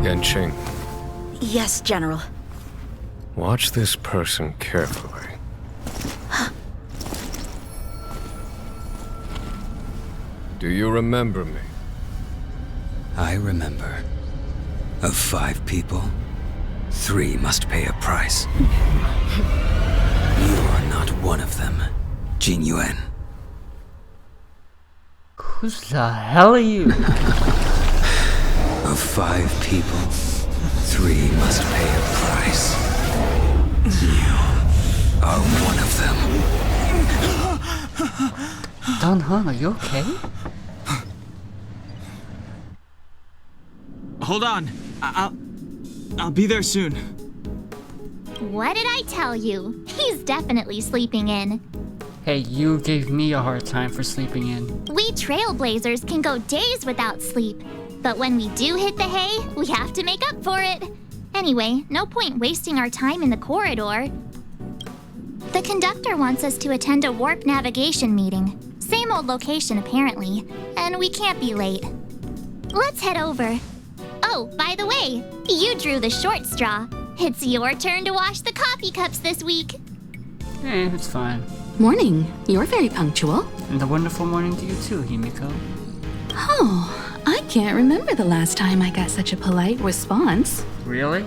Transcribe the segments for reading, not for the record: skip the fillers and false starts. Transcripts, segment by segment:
Yanqing, Yes, General. watch this person carefully. Do you remember me? I remember. Of 5 people, 3 must pay a price. You are not one of them, Jin Yuan. Who the hell are you? Of 5 people, 3 must pay a price. You are one of them. Don Han, are you okay? Hold on. I'll be there soon. What did I tell you? He's definitely sleeping in. Hey, you gave me a hard time for sleeping in. We Trailblazers can go days without sleep. But when we do hit the hay, we have to make up for it. Anyway, no point wasting our time in the corridor. The conductor wants us to attend a warp navigation meeting. Same old location, apparently. And we can't be late. Let's head over. Oh, by the way, you drew the short straw. It's your turn to wash the coffee cups this week. It's fine. Morning. You're very punctual. And a wonderful morning to you too, Himiko. Oh, I can't remember the last time I got such a polite response. Really?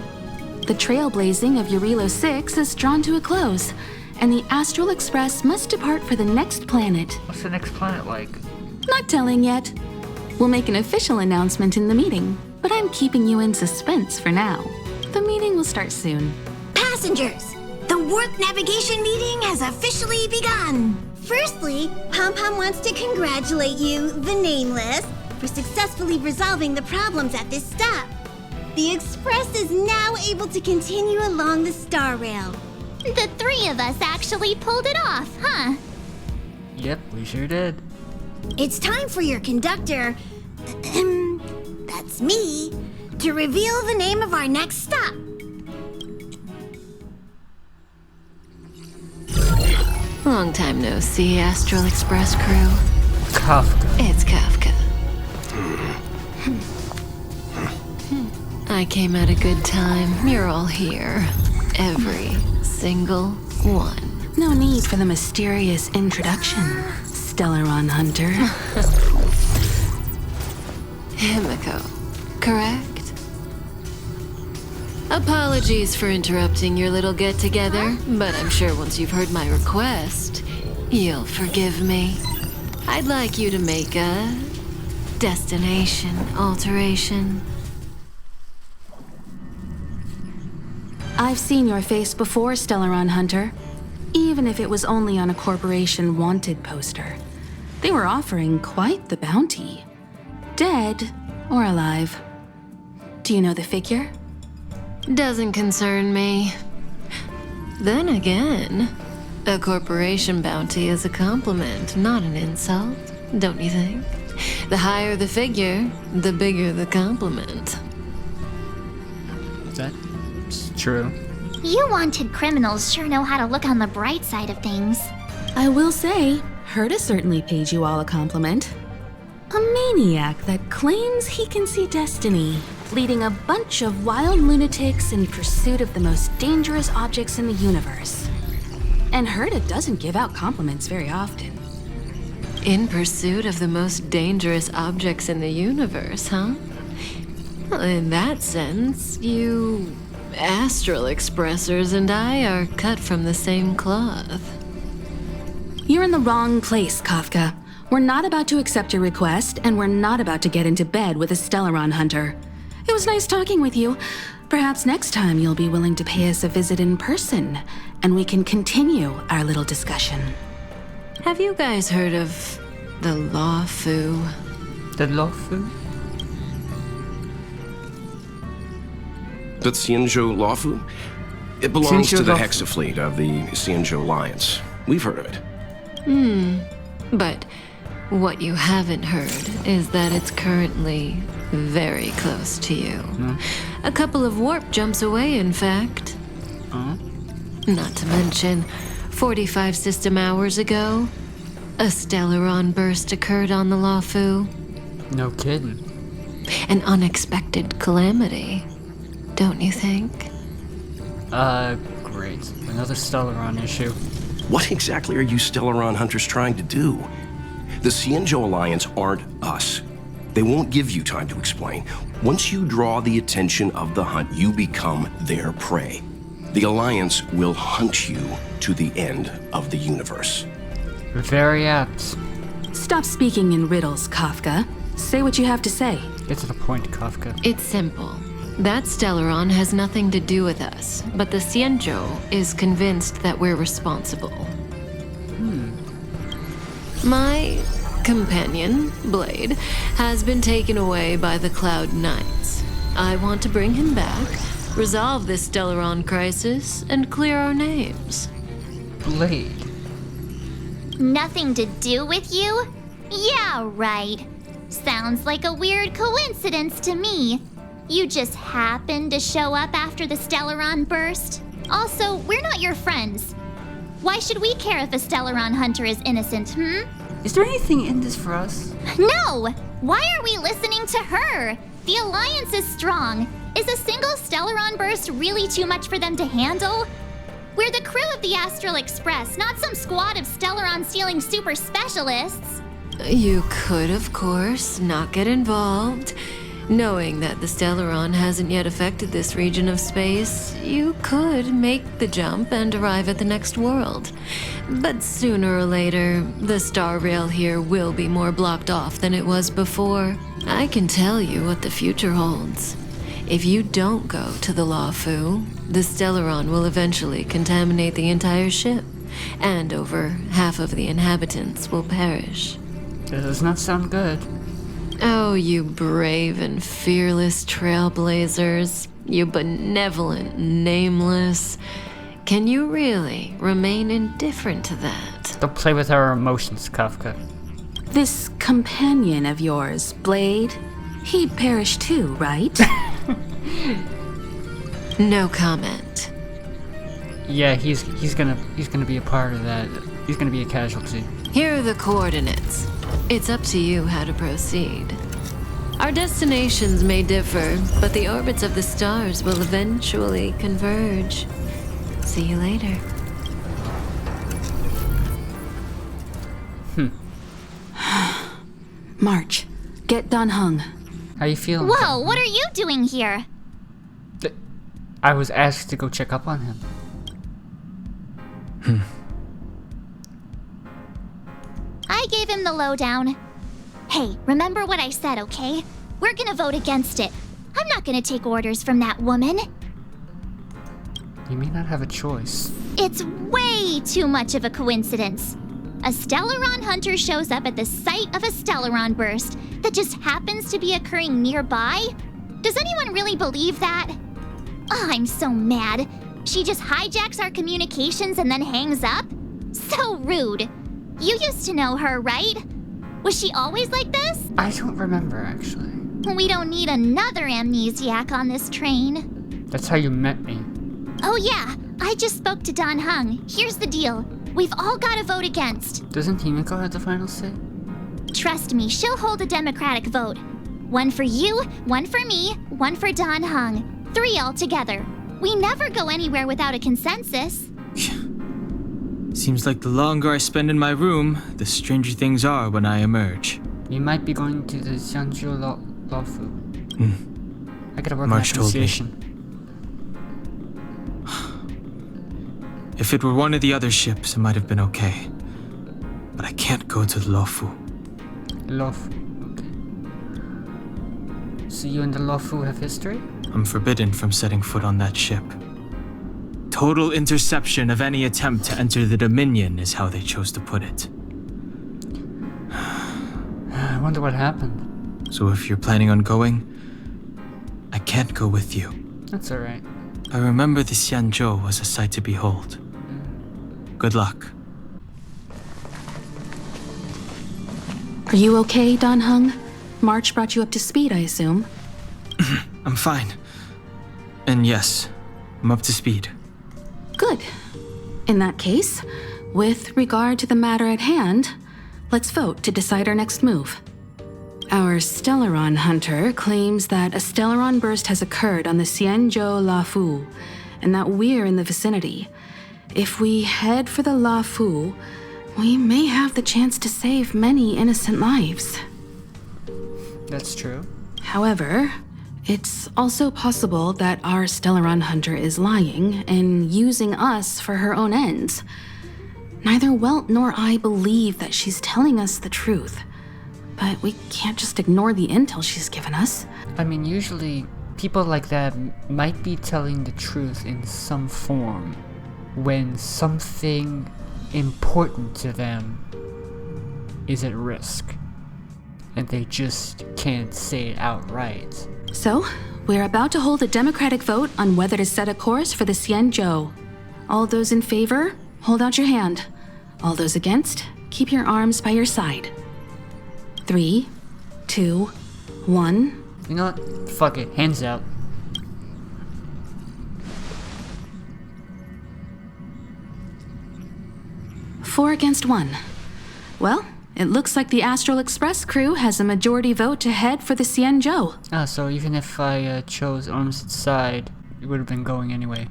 The trailblazing of Eurilo 6 is drawn to a close, and the Astral Express must depart for the next planet. What's the next planet like? Not telling yet. We'll make an official announcement in the meeting, but I'm keeping you in suspense for now. The meeting will start soon. Passengers, the warp navigation meeting has officially begun. Firstly, Pom Pom wants to congratulate you, the Nameless, for successfully resolving the problems at this stop. The Express is now able to continue along the Star Rail. The 3 of us actually pulled it off, huh? Yep, we sure did. It's time for your conductor, that's me, to reveal the name of our next stop. Long time no see, Astral Express crew. Kafka. It's Kafka. I came at a good time. You're all here. Every single one. No need for the mysterious introduction, Stellaron Hunter. Himiko, correct? Apologies for interrupting your little get-together, but I'm sure once you've heard my request, you'll forgive me. I'd like you to make a destination alteration. I've seen your face before, Stellaron Hunter. Even if it was only on a corporation wanted poster. They were offering quite the bounty. Dead or alive. Do you know the figure? Doesn't concern me. Then again, a corporation bounty is a compliment, not an insult, don't you think? The higher the figure, the bigger the compliment. That's true. You wanted criminals sure know how to look on the bright side of things. I will say, Herta certainly paid you all a compliment. A maniac that claims he can see destiny, leading a bunch of wild lunatics in pursuit of the most dangerous objects in the universe. And Herta doesn't give out compliments very often. In pursuit of the most dangerous objects in the universe, huh? Well, in that sense, you Astral Expressers and I are cut from the same cloth. You're in the wrong place, Kafka. We're not about to accept your request, and we're not about to get into bed with a Stellaron Hunter. It was nice talking with you. Perhaps next time you'll be willing to pay us a visit in person, and we can continue our little discussion. Have you guys heard of the Luofu? The Luofu? The Xianzhou Luofu? It belongs Xianzhou to the Luofu. Hexafleet of the Xianzhou Alliance. We've heard of it. But what you haven't heard is that it's currently very close to you. A couple of warp jumps away, in fact. Not to mention, 45 system hours ago, a Stellaron burst occurred on the Luofu. No kidding. An unexpected calamity, don't you think? Great. Another Stellaron issue. What exactly are you Stellaron hunters trying to do? The Xianzhou Alliance aren't us. They won't give you time to explain. Once you draw the attention of the hunt, you become their prey. The Alliance will hunt you to the end of the universe. Very apt. Stop speaking in riddles, Kafka. Say what you have to say. Get to the point, Kafka. It's simple. That Stellaron has nothing to do with us, but the Xianzhou is convinced that we're responsible. My companion, Blade, has been taken away by the Cloud Knights. I want to bring him back, resolve this Stellaron crisis, and clear our names. Blade. Nothing to do with you? Yeah, right. Sounds like a weird coincidence to me. You just happened to show up after the Stellaron burst. Also, we're not your friends. Why should we care if a Stellaron hunter is innocent, Is there anything in this for us? No! Why are we listening to her? The Alliance is strong. Is a single Stellaron burst really too much for them to handle? We're the crew of the Astral Express, not some squad of Stellaron-stealing super specialists. You could, of course, not get involved. Knowing that the Stellaron hasn't yet affected this region of space, you could make the jump and arrive at the next world. But sooner or later, the star rail here will be more blocked off than it was before. I can tell you what the future holds. If you don't go to the Luofu, the Stellaron will eventually contaminate the entire ship, and over half of the inhabitants will perish. That does not sound good. Oh, you brave and fearless trailblazers. You benevolent nameless. Can you really remain indifferent to that? Don't play with our emotions, Kafka. This companion of yours, Blade, he perished too, right? No comment. Yeah, he's gonna be a part of that. He's gonna be a casualty. Here are the coordinates. It's up to you how to proceed. Our destinations may differ, but the orbits of the stars will eventually converge. See you later. March, get Dan Heng. How you feeling? Whoa, what are you doing here? I was asked to go check up on him. I gave him the lowdown. Hey, remember what I said, okay? We're gonna vote against it. I'm not gonna take orders from that woman. You may not have a choice. It's way too much of a coincidence. A Stellaron hunter shows up at the site of a Stellaron burst that just happens to be occurring nearby? Does anyone really believe that? Oh, I'm so mad. She just hijacks our communications and then hangs up? So rude. You used to know her, right? Was she always like this? I don't remember, actually. We don't need another amnesiac on this train. That's how you met me. Oh yeah, I just spoke to Dan Heng. Here's the deal. We've all got to vote against. Doesn't Himiko have the final say? Trust me, she'll hold a democratic vote. One for you, one for me, one for Dan Heng. 3 all together. We never go anywhere without a consensus. Seems like the longer I spend in my room, the stranger things are when I emerge. You might be going to the Xianzhou Luofu. I gotta work March on told me. association. If it were one of the other ships, it might have been okay. But I can't go to the Luofu. Luofu, okay. So you and the Luofu have history? I'm forbidden from setting foot on that ship. Total interception of any attempt to enter the Dominion is how they chose to put it. I wonder what happened. So if you're planning on going, I can't go with you. That's alright. I remember the Xianzhou was a sight to behold. Good luck. Are you okay, Dan Heng? March brought you up to speed, I assume. I'm fine. And yes, I'm up to speed. Good. In that case, with regard to the matter at hand, let's vote to decide our next move. Our Stellaron hunter claims that a Stellaron burst has occurred on the Xianzhou Luofu, and that we're in the vicinity. If we head for the Luofu, we may have the chance to save many innocent lives. That's true. However, it's also possible that our Stellaron hunter is lying and using us for her own ends. Neither Welt nor I believe that she's telling us the truth, but we can't just ignore the intel she's given us. I mean, usually people like that might be telling the truth in some form when something important to them is at risk, and they just can't say it outright. So, we're about to hold a democratic vote on whether to set a course for the Xianzhou. All those in favor, hold out your hand. All those against, keep your arms by your side. 3, 2, 1. You know what? Fuck it. Hands out. Four against 1. Well, it looks like the Astral Express crew has a majority vote to head for the Xianzhou. Ah, so even if I chose arms side, it would have been going anyway.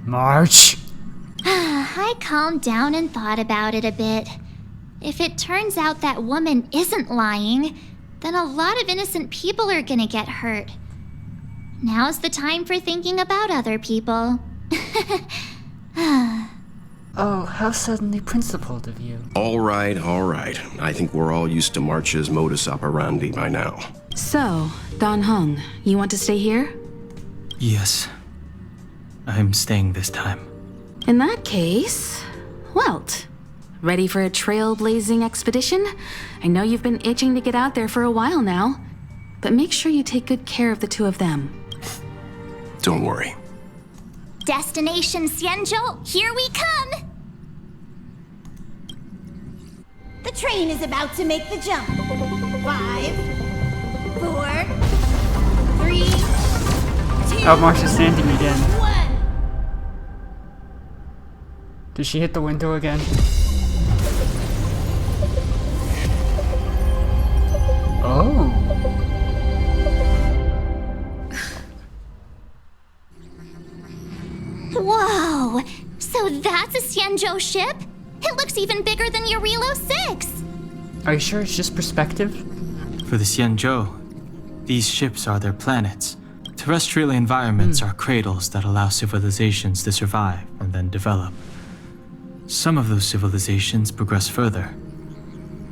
March! I calmed down and thought about it a bit. If it turns out that woman isn't lying, then a lot of innocent people are gonna get hurt. Now's the time for thinking about other people. Oh, how suddenly principled of you. All right. I think we're all used to March's modus operandi by now. So, Don Hung, you want to stay here? Yes. I'm staying this time. In that case, Welt, ready for a trailblazing expedition? I know you've been itching to get out there for a while now, but make sure you take good care of the two of them. Don't worry. Destination Xianzhou, here we come! The train is about to make the jump. 5, 4, 3, 2, Oh, March is standing again. 1. Did she hit the window again? Oh. Whoa! So that's a Xianzhou ship? It looks even bigger than Eurilo 6! Are you sure it's just perspective? For the Xianzhou, these ships are their planets. Terrestrial environments are cradles that allow civilizations to survive and then develop. Some of those civilizations progress further,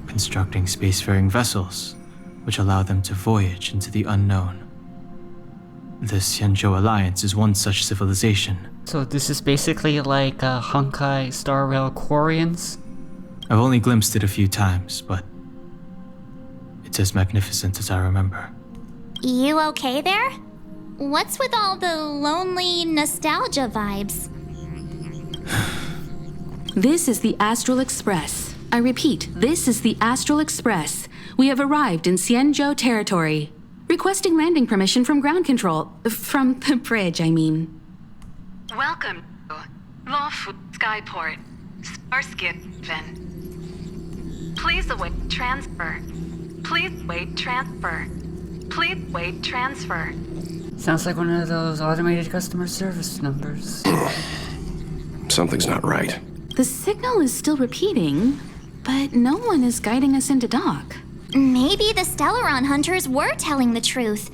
constructing spacefaring vessels, which allow them to voyage into the unknown. The Xianzhou Alliance is one such civilization. So this is basically like Honkai Star Rail Quarians? I've only glimpsed it a few times, but it's as magnificent as I remember. You okay there? What's with all the lonely nostalgia vibes? This is the Astral Express. I repeat, this is the Astral Express. We have arrived in Xianzhou territory. Requesting landing permission from ground control. From the bridge, I mean. Welcome to Luofu Skyport, Starskin. Please await transfer. Please wait transfer. Please wait transfer. Sounds like one of those automated customer service numbers. Something's not right. The signal is still repeating, but no one is guiding us into dock. Maybe the Stellaron hunters were telling the truth.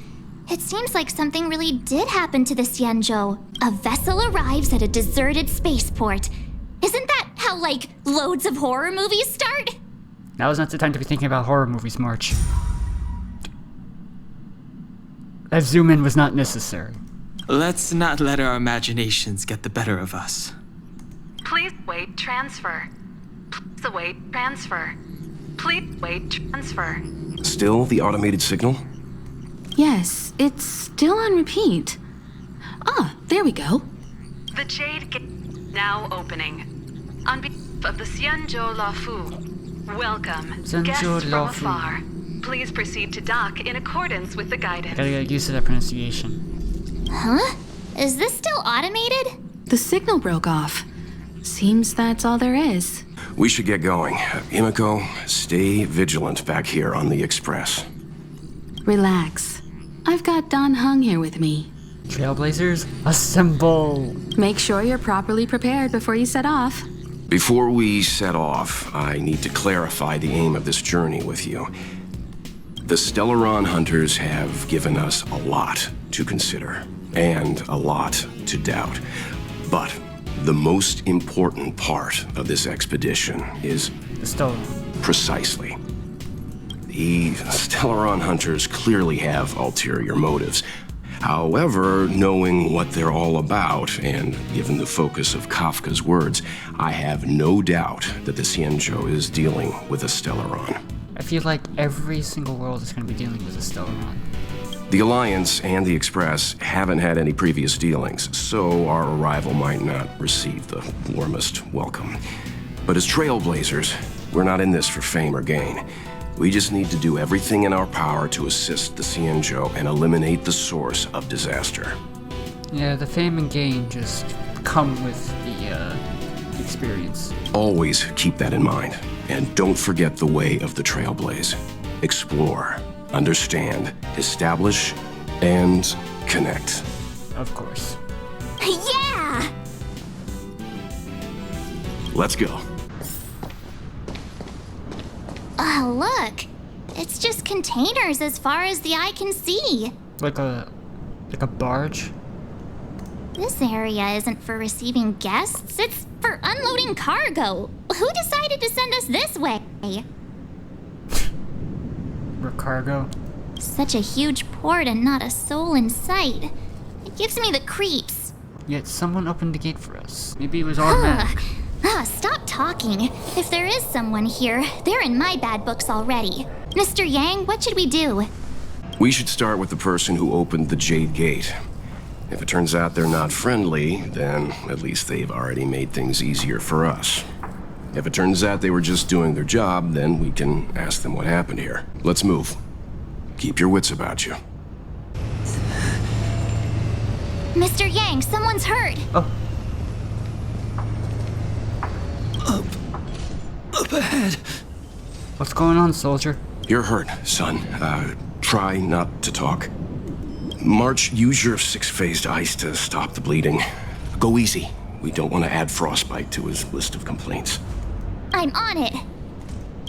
It seems like something really did happen to the Xianzhou. A vessel arrives at a deserted spaceport. Isn't that how, like, loads of horror movies start? Now is not the time to be thinking about horror movies, March. That zoom in was not necessary. Let's not let our imaginations get the better of us. Please wait transfer. Please await transfer. Please wait transfer. Still the automated signal? Yes, it's still on repeat. Ah, there we go. The Jade Gate now opening. On behalf of the Xianzhou Luofu, welcome, Xianzhou guests from Luofu. afar. Please proceed to dock in accordance with the guidance. Gotta get used to that pronunciation. Huh? Is this still automated? The signal broke off. Seems that's all there is. We should get going. Himiko, stay vigilant back here on the Express. Relax. I've got Don Hung here with me. Trailblazers, assemble! Make sure you're properly prepared before you set off. Before we set off, I need to clarify the aim of this journey with you. The Stellaron hunters have given us a lot to consider, and a lot to doubt. But the most important part of this expedition is... The Stellaron. Precisely. The Stellaron hunters clearly have ulterior motives. However, knowing what they're all about, and given the focus of Kafka's words, I have no doubt that the Xianzhou is dealing with a Stellaron. I feel like every single world is going to be dealing with a Stellaron. The Alliance and the Express haven't had any previous dealings, so our arrival might not receive the warmest welcome. But as Trailblazers, we're not in this for fame or gain. We just need to do everything in our power to assist the Xianzhou and eliminate the source of disaster. Yeah, the fame and gain just come with the experience. Always keep that in mind. And don't forget the way of the Trailblaze. Explore, understand, establish, and connect. Of course. Yeah! Let's go. Oh, look. It's just containers as far as the eye can see. Like a barge? This area isn't for receiving guests, it's for unloading cargo. Who decided to send us this way? Or cargo? Such a huge port and not a soul in sight. It gives me the creeps. Yet someone opened the gate for us. Maybe it was automatic. Stop talking. If there is someone here, they're in my bad books already. Mr. Yang, what should we do? We should start with the person who opened the Jade Gate. If it turns out they're not friendly, then at least they've already made things easier for us. If it turns out they were just doing their job, then we can ask them what happened here. Let's move. Keep your wits about you. Mr. Yang, someone's hurt. Oh. Up ahead. What's going on, soldier? You're hurt, son. Try not to talk. March, use your six-phased ice to stop the bleeding. Go easy. We don't want to add frostbite to his list of complaints. I'm on it.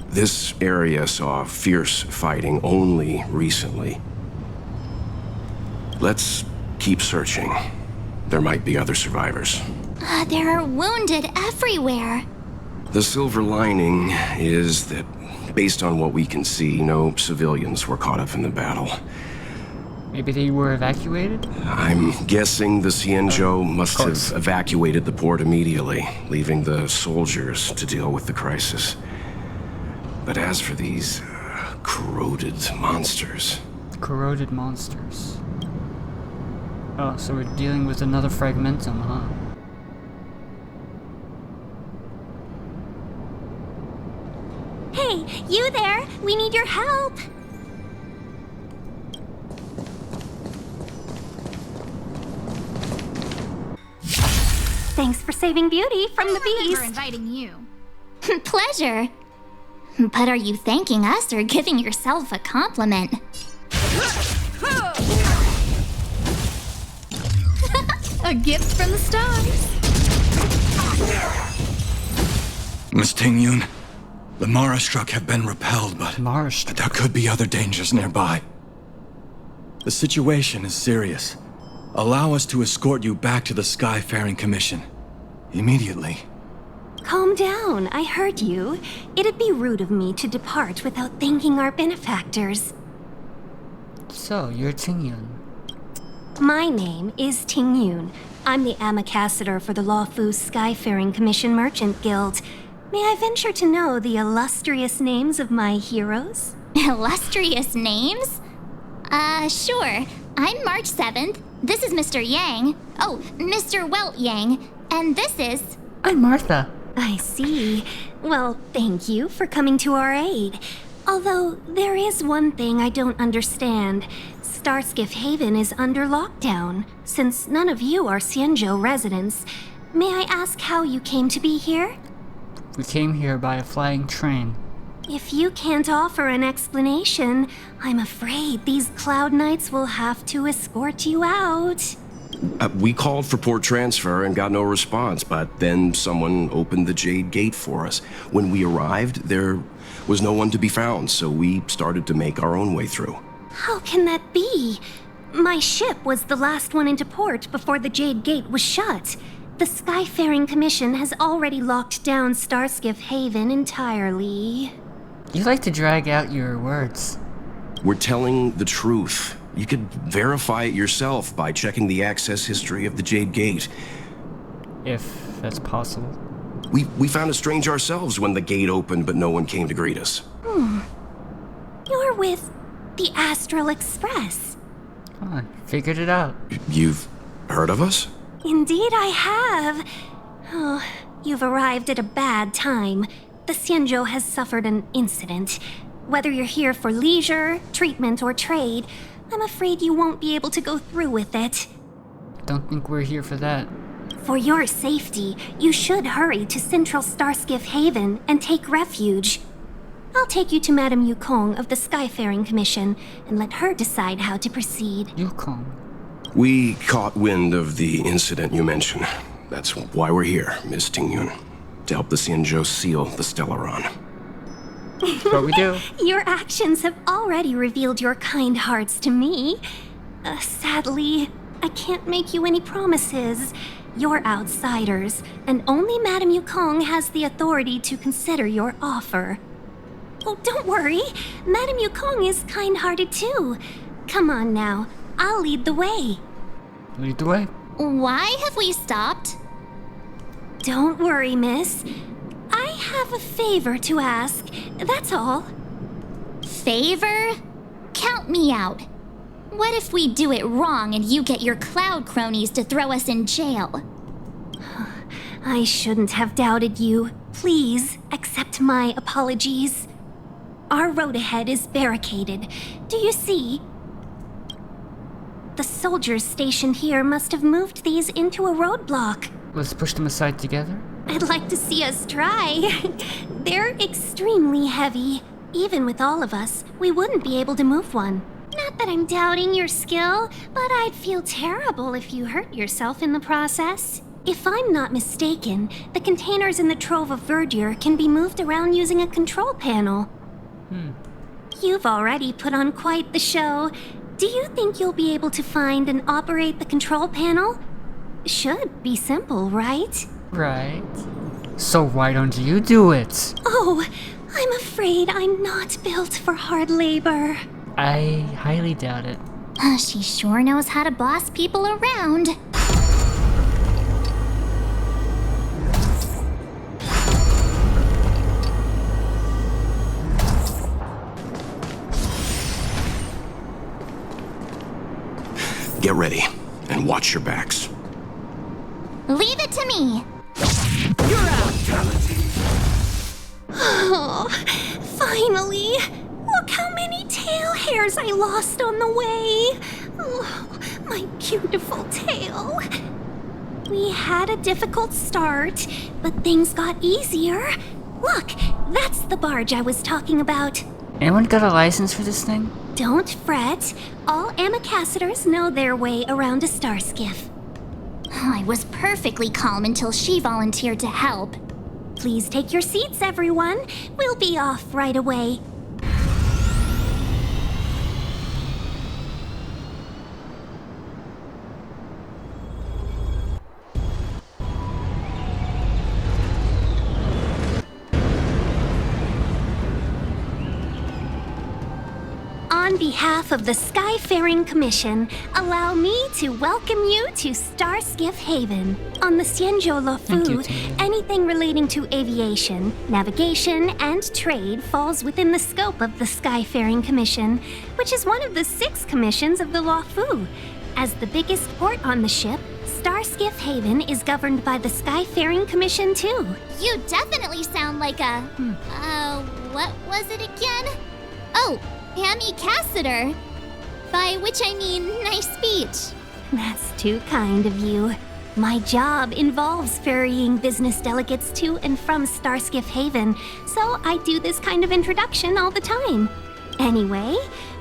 This area saw fierce fighting only recently. Let's keep searching. There might be other survivors. There are wounded everywhere. The silver lining is that, based on what we can see, no civilians were caught up in the battle. Maybe they were evacuated? I'm guessing the Xianzhou must have evacuated the port immediately, leaving the soldiers to deal with the crisis. But as for these corroded monsters... Corroded monsters. Oh, so we're dealing with another fragmentum, huh? Hey, you there! We need your help! Thanks for saving Beauty from the beast. Inviting you. Pleasure. But are you thanking us or giving yourself a compliment? A gift from the stars. Miss Tingyun, the Mara struck have been repelled, but there could be other dangers nearby. The situation is serious. Allow us to escort you back to the Skyfaring Commission. Immediately. Calm down, I heard you. It'd be rude of me to depart without thanking our benefactors. So, you're Tingyun. My name is Tingyun. I'm the ambassador for the Luofu Skyfaring Commission Merchant Guild. May I venture to know the illustrious names of my heroes? Illustrious names? Sure. I'm March 7th. This is Mr. Yang. Oh, Mr. Welt Yang. And this is... I'm Martha. I see. Well, thank you for coming to our aid. Although, there is one thing I don't understand. Starskiff Haven is under lockdown. Since none of you are Xianzhou residents, may I ask how you came to be here? We came here by a flying train. If you can't offer an explanation, I'm afraid these Cloud Knights will have to escort you out. We called for port transfer and got no response, but then someone opened the Jade Gate for us. When we arrived, there was no one to be found, so we started to make our own way through. How can that be? My ship was the last one into port before the Jade Gate was shut. The Skyfaring Commission has already locked down Starskiff Haven entirely. You like to drag out your words. We're telling the truth. You could verify it yourself by checking the access history of the Jade Gate. If that's possible. We found it strange ourselves when the gate opened, but no one came to greet us. You're with the Astral Express. Come on, figured it out. You've heard of us? Indeed I have. Oh, you've arrived at a bad time. The Xianzhou has suffered an incident. Whether you're here for leisure, treatment, or trade, I'm afraid you won't be able to go through with it. Don't think we're here for that. For your safety, you should hurry to Central Starskiff Haven and take refuge. I'll take you to Madame Yukong of the Skyfaring Commission and let her decide how to proceed. Yukong. We caught wind of the incident you mentioned. That's why we're here, Miss Tingyun. To help the Xianzhou seal the Stellaron. What we do. Your actions have already revealed your kind hearts to me. Sadly, I can't make you any promises. You're outsiders, and only Madame Yukong has the authority to consider your offer. Oh, don't worry. Madame Yukong is kind-hearted too. Come on now. I'll lead the way. Lead the way. Why have we stopped? Don't worry, miss. I have a favor to ask. That's all. Favor? Count me out. What if we do it wrong and you get your cloud cronies to throw us in jail? I shouldn't have doubted you. Please accept my apologies. Our road ahead is barricaded. Do you see? The soldiers stationed here must have moved these into a roadblock. Let's push them aside together. I'd like to see us try. They're extremely heavy. Even with all of us, we wouldn't be able to move one. Not that I'm doubting your skill, but I'd feel terrible if you hurt yourself in the process. If I'm not mistaken, the containers in the Trove of Verdure can be moved around using a control panel. You've already put on quite the show. Do you think you'll be able to find and operate the control panel? Should be simple, right? Right. So why don't you do it? Oh, I'm afraid I'm not built for hard labor. I highly doubt it. She sure knows how to boss people around. Get ready, and watch your backs. Leave it to me. You're out, Talenty! Oh, finally! Look how many tail hairs I lost on the way! Oh, my beautiful tail! We had a difficult start, but things got easier. Look, that's the barge I was talking about. Anyone got a license for this thing? Don't fret. All Amicacitors know their way around a star skiff. I was perfectly calm until she volunteered to help. Please take your seats, everyone. We'll be off right away. On behalf of the Skyfaring Commission, allow me to welcome you to Starskiff Haven. On the Xianzhou Luofu, anything relating to aviation, navigation, and trade falls within the scope of the Skyfaring Commission, which is one of the 6 commissions of the Luofu. As the biggest port on the ship, Starskiff Haven is governed by the Skyfaring Commission too. You definitely sound like a... what was it again? Oh, Amicaciter. By which I mean nice speech. That's too kind of you. My job involves ferrying business delegates to and from Starskiff Haven, so I do this kind of introduction all the time. Anyway,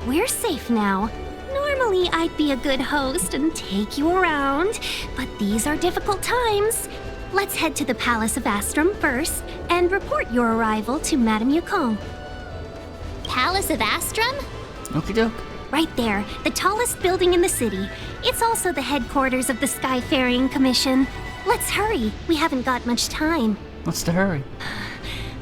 we're safe now. Normally, I'd be a good host and take you around, but these are difficult times. Let's head to the Palace of Astrum first and report your arrival to Madame Yukong. Palace of Astrum? Okie doke. Right there, the tallest building in the city. It's also the headquarters of the Skyfaring Commission. Let's hurry. We haven't got much time. What's the hurry?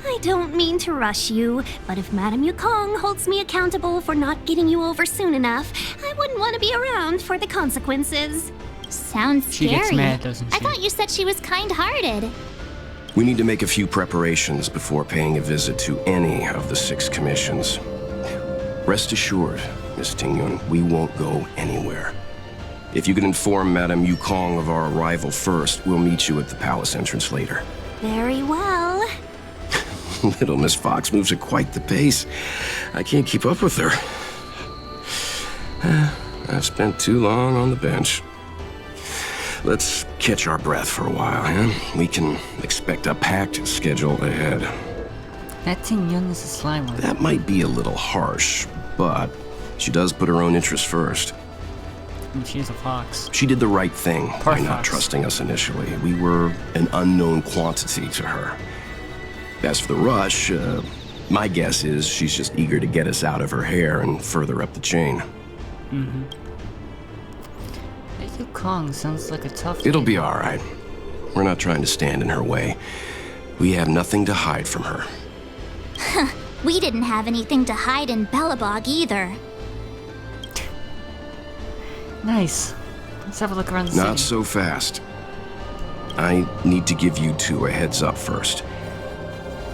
I don't mean to rush you, but if Madame Yukong holds me accountable for not getting you over soon enough, I wouldn't want to be around for the consequences. Sounds scary. She gets mad, doesn't she? I thought you said she was kind-hearted. We need to make a few preparations before paying a visit to any of the 6 commissions. Rest assured, Miss Tingyun, we won't go anywhere. If you could inform Madame Yukong of our arrival first, we'll meet you at the palace entrance later. Very well. Little Miss Fox moves at quite the pace. I can't keep up with her. I've spent too long on the bench. Let's catch our breath for a while, huh? We can expect a packed schedule ahead. That Tingyun is a slime one. That might be a little harsh, but she does put her own interests first. And she's a fox. She did the right thing by not fox. trusting us initially. We were an unknown quantity to her. As for the rush, my guess is she's just eager to get us out of her hair and further up the chain. Mm-hmm. Yukong sounds like a tough It'll kid. be all right. We're not trying to stand in her way. We have nothing to hide from her. We didn't have anything to hide in Belobog either. Nice. Let's have a look around the Not city. so fast. I need to give you 2 a heads up first.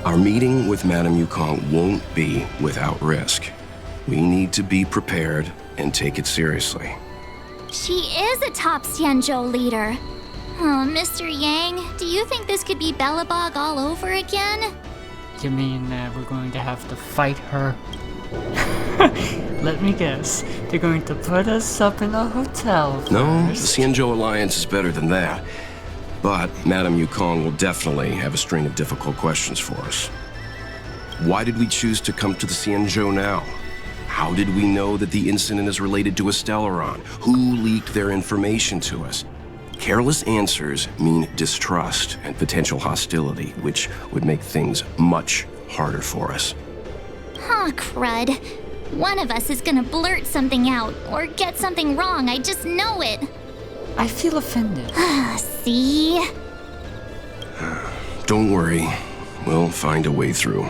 Our meeting with Madame Yukong won't be without risk. We need to be prepared and take it seriously. She is a top Xianzhou leader. Oh, Mr. Yang, do you think this could be Belobog all over again? You mean we're going to have to fight her? Let me guess. They're going to put us up in a hotel first. No, the Xianzhou Alliance is better than that. But Madame Yukong will definitely have a string of difficult questions for us. Why did we choose to come to the Xianzhou now? How did we know that the incident is related to a Stellaron? Who leaked their information to us? Careless answers mean distrust and potential hostility, which would make things much harder for us. Huh, crud. One of us is gonna blurt something out, or get something wrong, I just know it. I feel offended. See? Don't worry, we'll find a way through.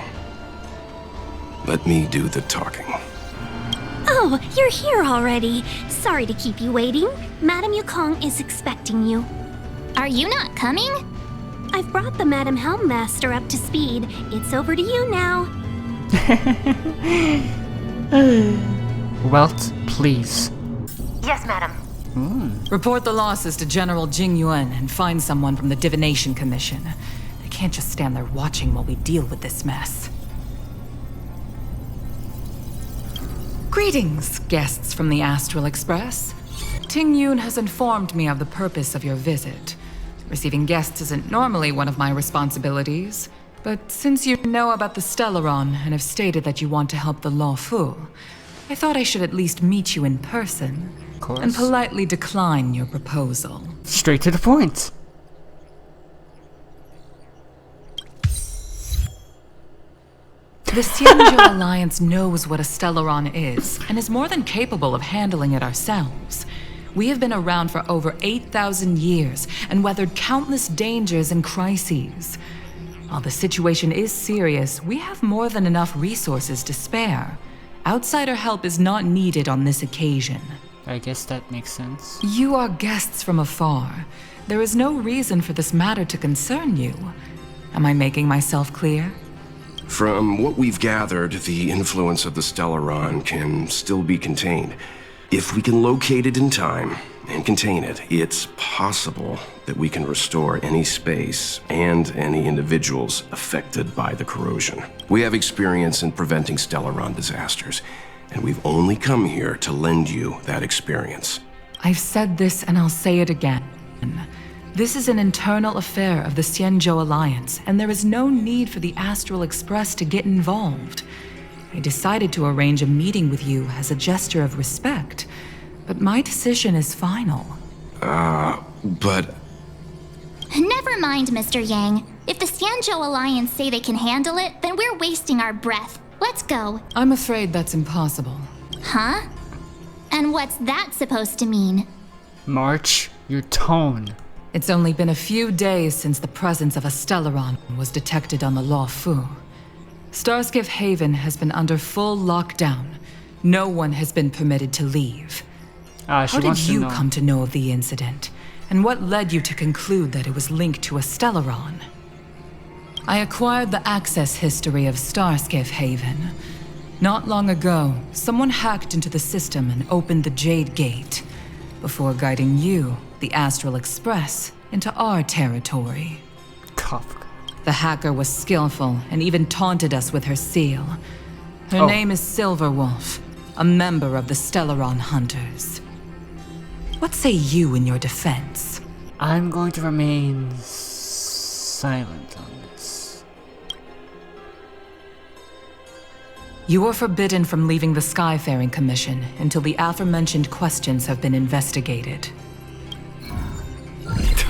Let me do the talking. Oh, you're here already. Sorry to keep you waiting. Madame Yukong is expecting you. Are you not coming? I've brought the Madame Helmmaster up to speed. It's over to you now. Welt, please. Yes, madam. Report the losses to General Jing Yuan and find someone from the Divination Commission. They can't just stand there watching while we deal with this mess. Greetings, guests from the Astral Express. Ting Yun has informed me of the purpose of your visit. Receiving guests isn't normally one of my responsibilities, but since you know about the Stellaron and have stated that you want to help the Luofu, I thought I should at least meet you in person and politely decline your proposal. Straight to the point. The Xianzhou Alliance knows what a Stellaron is, and is more than capable of handling it ourselves. We have been around for over 8,000 years, and weathered countless dangers and crises. While the situation is serious, we have more than enough resources to spare. Outsider help is not needed on this occasion. I guess that makes sense. You are guests from afar. There is no reason for this matter to concern you. Am I making myself clear? From what we've gathered, the influence of the Stellaron can still be contained. If we can locate it in time and contain it, it's possible that we can restore any space and any individuals affected by the corrosion. We have experience in preventing Stellaron disasters, and we've only come here to lend you that experience. I've said this and I'll say it again. This is an internal affair of the Xianzhou Alliance, and there is no need for the Astral Express to get involved. I decided to arrange a meeting with you as a gesture of respect, but my decision is final. But... Never mind, Mr. Yang. If the Xianzhou Alliance say they can handle it, then we're wasting our breath. Let's go. I'm afraid that's impossible. Huh? And what's that supposed to mean? March, your tone. It's only been a few days since the presence of a Stellaron was detected on the Luofu. Starskiff Haven has been under full lockdown. No one has been permitted to leave. How did you come to know of the incident? And what led you to conclude that it was linked to a Stellaron? I acquired the access history of Starskiff Haven. Not long ago, someone hacked into the system and opened the Jade Gate, before guiding you, the Astral Express, into our territory. Kafka. The hacker was skillful and even taunted us with her seal. Her name is Silverwolf, a member of the Stellaron Hunters. What say you in your defense? I'm going to remain silent on this. You are forbidden from leaving the Skyfaring Commission until the aforementioned questions have been investigated.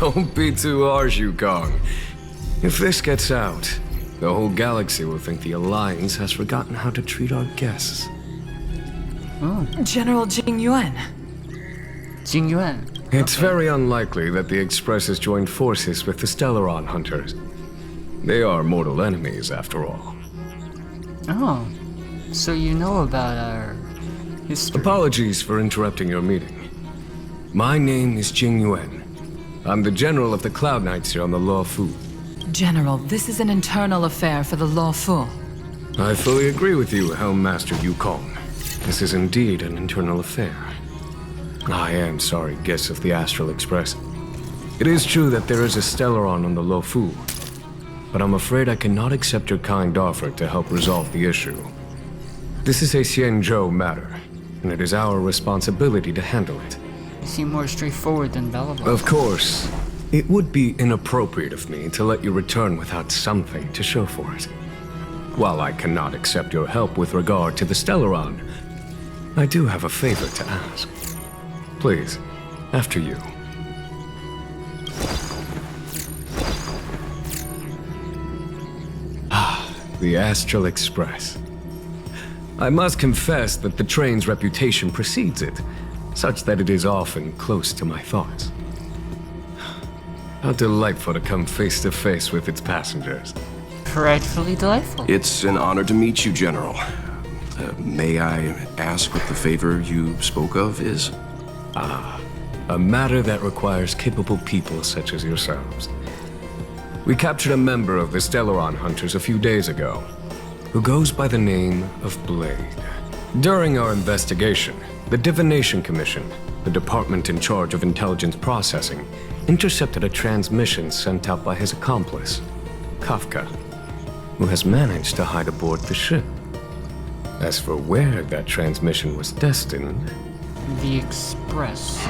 Don't be too harsh, Yukong. If this gets out, the whole galaxy will think the Alliance has forgotten how to treat our guests. General Jing Yuan. Jing Yuan. It's very unlikely that the Express has joined forces with the Stellaron Hunters. They are mortal enemies, after all. Oh, so you know about our history. Apologies for interrupting your meeting. My name is Jing Yuan. I'm the general of the Cloud Knights here on the Luofu. General, this is an internal affair for the Luofu. I fully agree with you, Helm Master Yukong. This is indeed an internal affair. I am sorry, guests of the Astral Express. It is true that there is a Stellaron on the Luofu, but I'm afraid I cannot accept your kind offer to help resolve the issue. This is a Xianzhou matter, and it is our responsibility to handle it. You seem more straightforward than Belobog. Of course. It would be inappropriate of me to let you return without something to show for it. While I cannot accept your help with regard to the Stellaron, I do have a favor to ask. Please, after you. The Astral Express. I must confess that the train's reputation precedes it, such that it is often close to my thoughts. How delightful to come face to face with its passengers. Frightfully delightful. It's an honor to meet you, General. May I ask what the favor you spoke of is? A matter that requires capable people such as yourselves. We captured a member of the Stellaron Hunters a few days ago, who goes by the name of Blade. During our investigation, the Divination Commission, the department in charge of intelligence processing, intercepted a transmission sent out by his accomplice, Kafka, who has managed to hide aboard the ship. As for where that transmission was destined... The Express.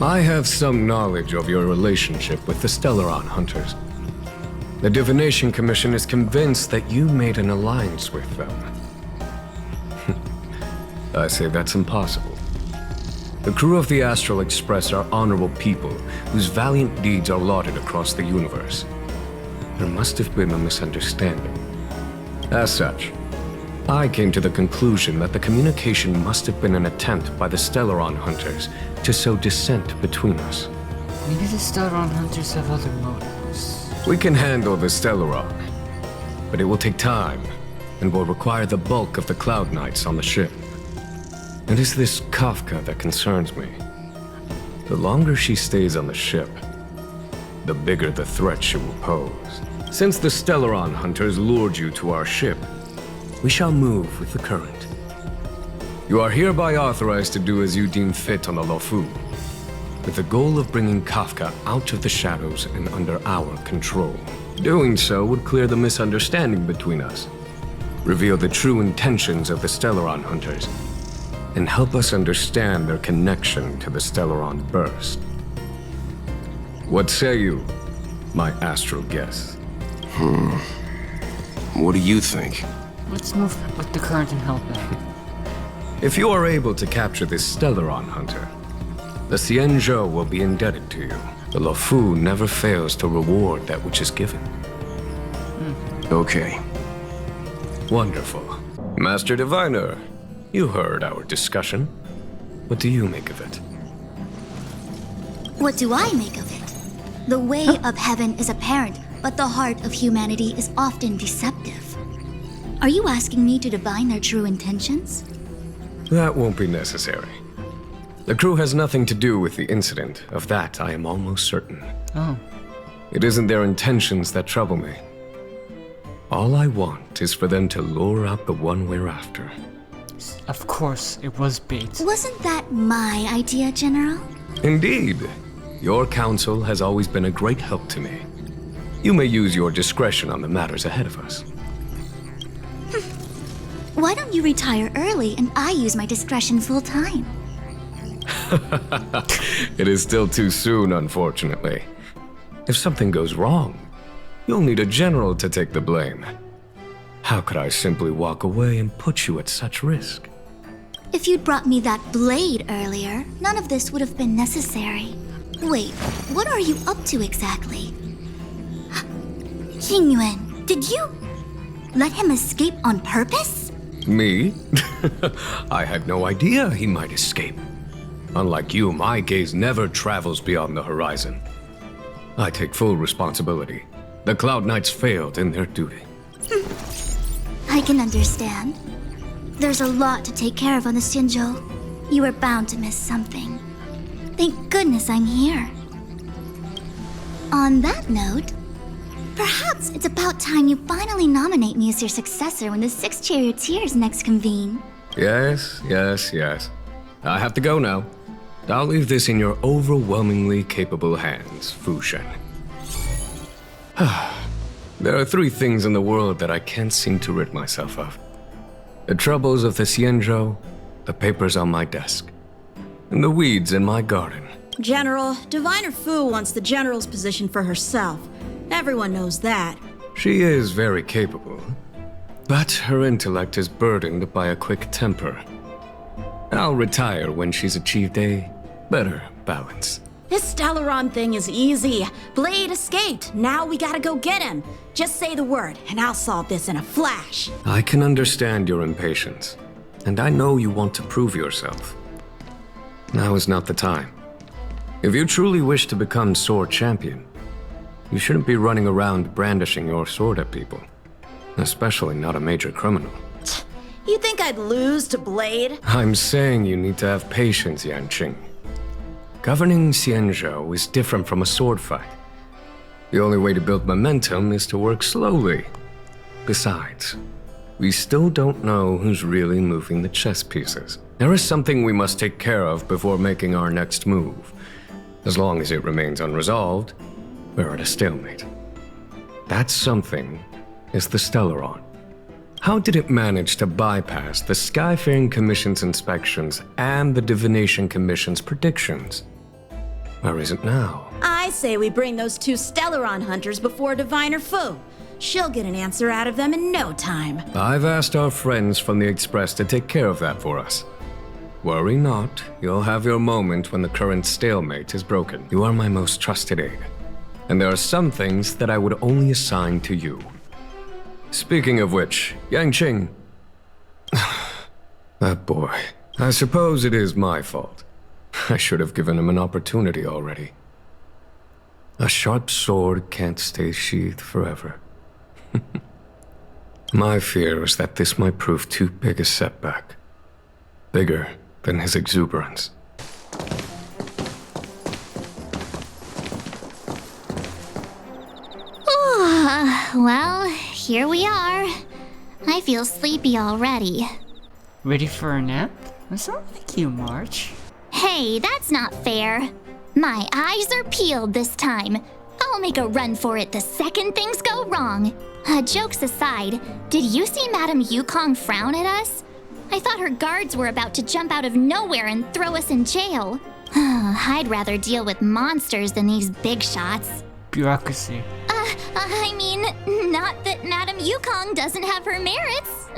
I have some knowledge of your relationship with the Stellaron Hunters. The Divination Commission is convinced that you made an alliance with them. I say that's impossible. The crew of the Astral Express are honorable people whose valiant deeds are lauded across the universe. There must have been a misunderstanding. As such, I came to the conclusion that the communication must have been an attempt by the Stellaron Hunters to sow dissent between us. Maybe the Stellaron Hunters have other motives. We can handle the Stellaron, but it will take time and will require the bulk of the Cloud Knights on the ship. It is this Kafka that concerns me. The longer she stays on the ship, the bigger the threat she will pose. Since the Stellaron Hunters lured you to our ship, we shall move with the current. You are hereby authorized to do as you deem fit on the Luofu, with the goal of bringing Kafka out of the shadows and under our control. Doing so would clear the misunderstanding between us, reveal the true intentions of the Stellaron Hunters, and help us understand their connection to the Stellaron Burst. What say you, my astral guest? What do you think? Let's move with the current and help them. If you are able to capture this Stellaron hunter, the Xianzhou will be indebted to you. The Luofu never fails to reward that which is given. Okay. Wonderful. Master Diviner, you heard our discussion. What do you make of it? What do I make of it? The way of heaven is apparent, but the heart of humanity is often deceptive. Are you asking me to divine their true intentions? That won't be necessary. The crew has nothing to do with the incident. Of that, I am almost certain. Oh. It isn't their intentions that trouble me. All I want is for them to lure out the one we're after. Of course, it was bait. Wasn't that my idea, General? Indeed. Your counsel has always been a great help to me. You may use your discretion on the matters ahead of us. Why don't you retire early and I use my discretion full time? It is still too soon, unfortunately. If something goes wrong, you'll need a general to take the blame. How could I simply walk away and put you at such risk? If you'd brought me that blade earlier, none of this would have been necessary. Wait, what are you up to exactly? Xingyuan, did you let him escape on purpose? Me? I had no idea he might escape. Unlike you, my gaze never travels beyond the horizon. I take full responsibility. The Cloud Knights failed in their duty. I can understand. There's a lot to take care of on the Xianzhou. You were bound to miss something. Thank goodness I'm here. On that note, perhaps it's about time you finally nominate me as your successor when the 6 charioteers next convene. Yes. I have to go now. I'll leave this in your overwhelmingly capable hands, Fu Shen. There are 3 things in the world that I can't seem to rid myself of. The troubles of the Xianzhou, the papers on my desk, and the weeds in my garden. General, Diviner Fu wants the General's position for herself. Everyone knows that. She is very capable, but her intellect is burdened by a quick temper. I'll retire when she's achieved a better balance. This Stellaron thing is easy. Blade escaped. Now we gotta go get him. Just say the word, and I'll solve this in a flash. I can understand your impatience, and I know you want to prove yourself. Now is not the time. If you truly wish to become sword champion, you shouldn't be running around brandishing your sword at people, especially not a major criminal. You think I'd lose to Blade? I'm saying you need to have patience, Yanqing. Governing Xianzhou is different from a sword fight. The only way to build momentum is to work slowly. Besides, we still don't know who's really moving the chess pieces. There is something we must take care of before making our next move. As long as it remains unresolved, we're at a stalemate. That something is the Stellaron. How did it manage to bypass the Skyfaring Commission's inspections and the Divination Commission's predictions? Where is it now? I say we bring those 2 Stellaron hunters before Diviner Fu. She'll get an answer out of them in no time. I've asked our friends from the Express to take care of that for us. Worry not, you'll have your moment when the current stalemate is broken. You are my most trusted aide, and there are some things that I would only assign to you. Speaking of which, Yanqing... That boy. I suppose it is my fault. I should have given him an opportunity already. A sharp sword can't stay sheathed forever. My fear is that this might prove too big a setback. Bigger than his exuberance. Well, here we are. I feel sleepy already. Ready for a nap? That's not like you, March. Hey, that's not fair. My eyes are peeled this time. I'll make a run for it the second things go wrong. Jokes aside, did you see Madame Yukong frown at us? I thought her guards were about to jump out of nowhere and throw us in jail. I'd rather deal with monsters than these big shots. Bureaucracy. I mean, not that Madame Yukong doesn't have her merits.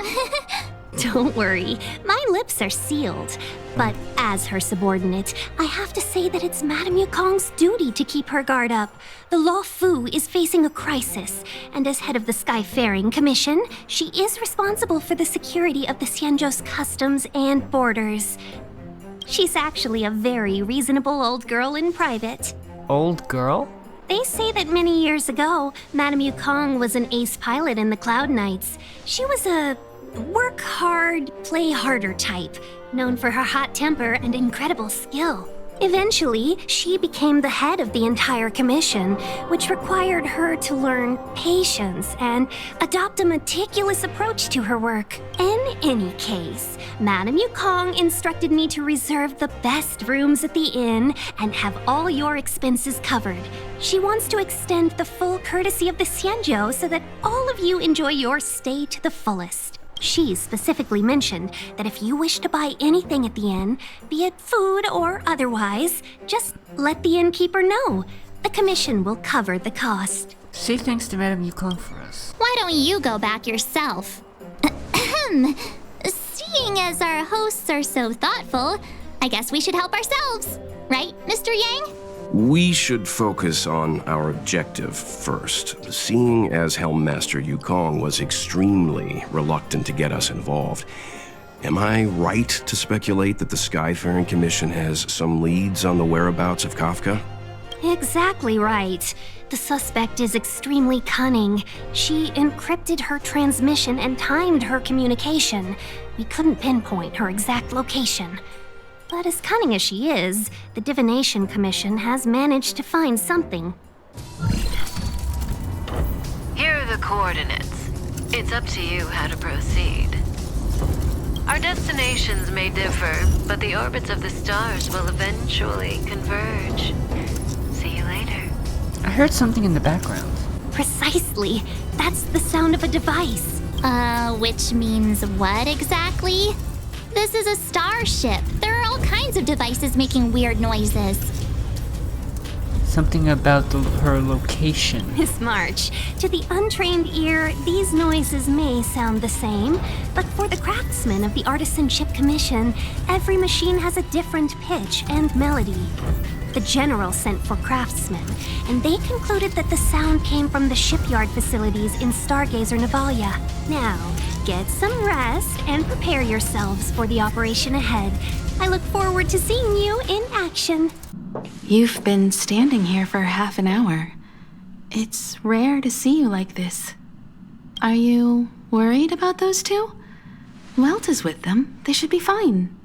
Don't worry, my lips are sealed. But as her subordinate, I have to say that it's Madame Yukong's duty to keep her guard up. The Luofu is facing a crisis, and as head of the Skyfaring Commission, she is responsible for the security of the Xianzhou's customs and borders. She's actually a very reasonable old girl in private. Old girl? They say that many years ago, Madame Yukong was an ace pilot in the Cloud Knights. She was a work hard, play harder type, known for her hot temper and incredible skill. Eventually, she became the head of the entire commission, which required her to learn patience and adopt a meticulous approach to her work. In any case, Madame Yukong instructed me to reserve the best rooms at the inn and have all your expenses covered. She wants to extend the full courtesy of the Xianzhou so that all of you enjoy your stay to the fullest. She specifically mentioned that if you wish to buy anything at the inn, be it food or otherwise, just let the innkeeper know. The commission will cover the cost. Say thanks to Madame Yukong for us. Why don't you go back yourself? Seeing as our hosts are so thoughtful, I guess we should help ourselves. Right, Mr. Yang? We should focus on our objective first. Seeing as Helmmaster Yukong was extremely reluctant to get us involved, am I right to speculate that the Skyfaring Commission has some leads on the whereabouts of Kafka? Exactly right. The suspect is extremely cunning. She encrypted her transmission and timed her communication. We couldn't pinpoint her exact location. But as cunning as she is, the Divination Commission has managed to find something. Here are the coordinates. It's up to you how to proceed. Our destinations may differ, but the orbits of the stars will eventually converge. See you later. I heard something in the background. Precisely. That's the sound of a device. Which means what exactly? This is a starship. There are all kinds of devices making weird noises. Something about her location. Miss March, to the untrained ear, these noises may sound the same, but for the craftsmen of the Artisanship Commission, every machine has a different pitch and melody. The General sent for craftsmen, and they concluded that the sound came from the shipyard facilities in Stargazer Navalia. Now, get some rest and prepare yourselves for the operation ahead. I look forward to seeing you in action. You've been standing here for half an hour. It's rare to see you like this. Are you worried about those two? Welt is with them. They should be fine.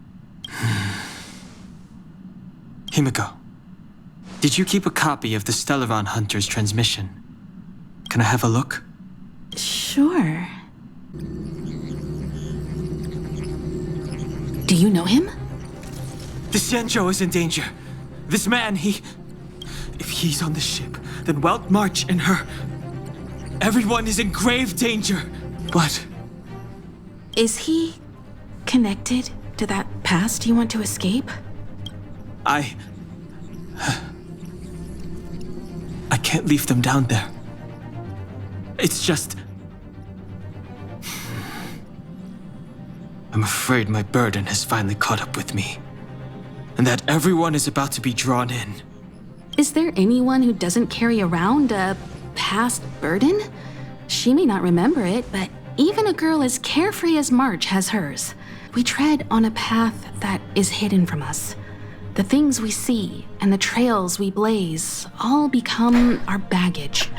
Himiko, did you keep a copy of the Stellaron Hunter's transmission? Can I have a look? Sure. Do you know him? The Xianzhou is in danger. This man, if he's on the ship, then Welt March and her... Everyone is in grave danger. What? Is he connected to that past you want to escape? I can't leave them down there. It's just... I'm afraid my burden has finally caught up with me. And that everyone is about to be drawn in. Is there anyone who doesn't carry around a past burden? She may not remember it, but even a girl as carefree as March has hers. We tread on a path that is hidden from us. The things we see and the trails we blaze all become our baggage.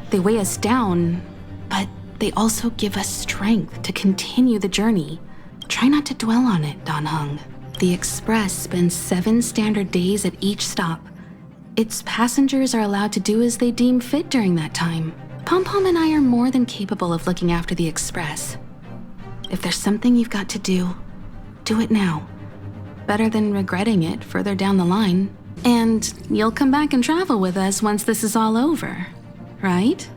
They weigh us down, but they also give us strength to continue the journey. Try not to dwell on it, Dan Heng. The Express spends 7 standard days at each stop. Its passengers are allowed to do as they deem fit during that time. Pom-Pom and I are more than capable of looking after the Express. If there's something you've got to do it now. Better than regretting it further down the line. And you'll come back and travel with us once this is all over, right?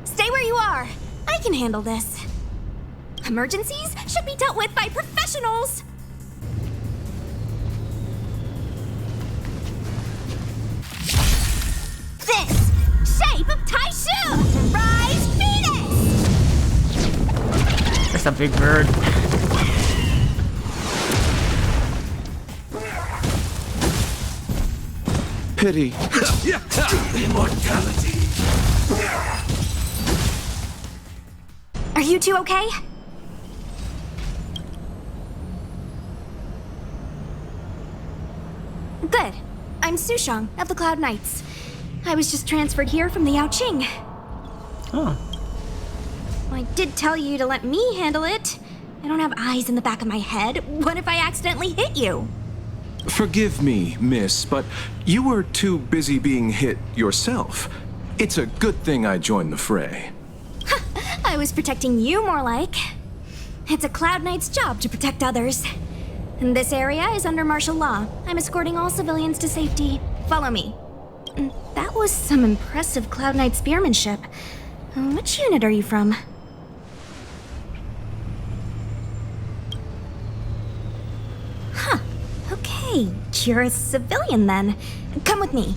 Stay where you are. I can handle this. Emergencies should be dealt with by professionals! This shape of Taishu! Rise Venus! That's a big bird. Pity. Immortality. Are you two okay? Good. I'm Sushang of the Cloud Knights. I was just transferred here from the Yaoqing. Oh. I did tell you to let me handle it. I don't have eyes in the back of my head. What if I accidentally hit you? Forgive me, miss, but you were too busy being hit yourself. It's a good thing I joined the fray. I was protecting you more like. It's a Cloud Knight's job to protect others. And this area is under martial law. I'm escorting all civilians to safety. Follow me. That was some impressive Cloud Knight spearmanship. Which unit are you from? Huh. Okay, you're a civilian then. Come with me.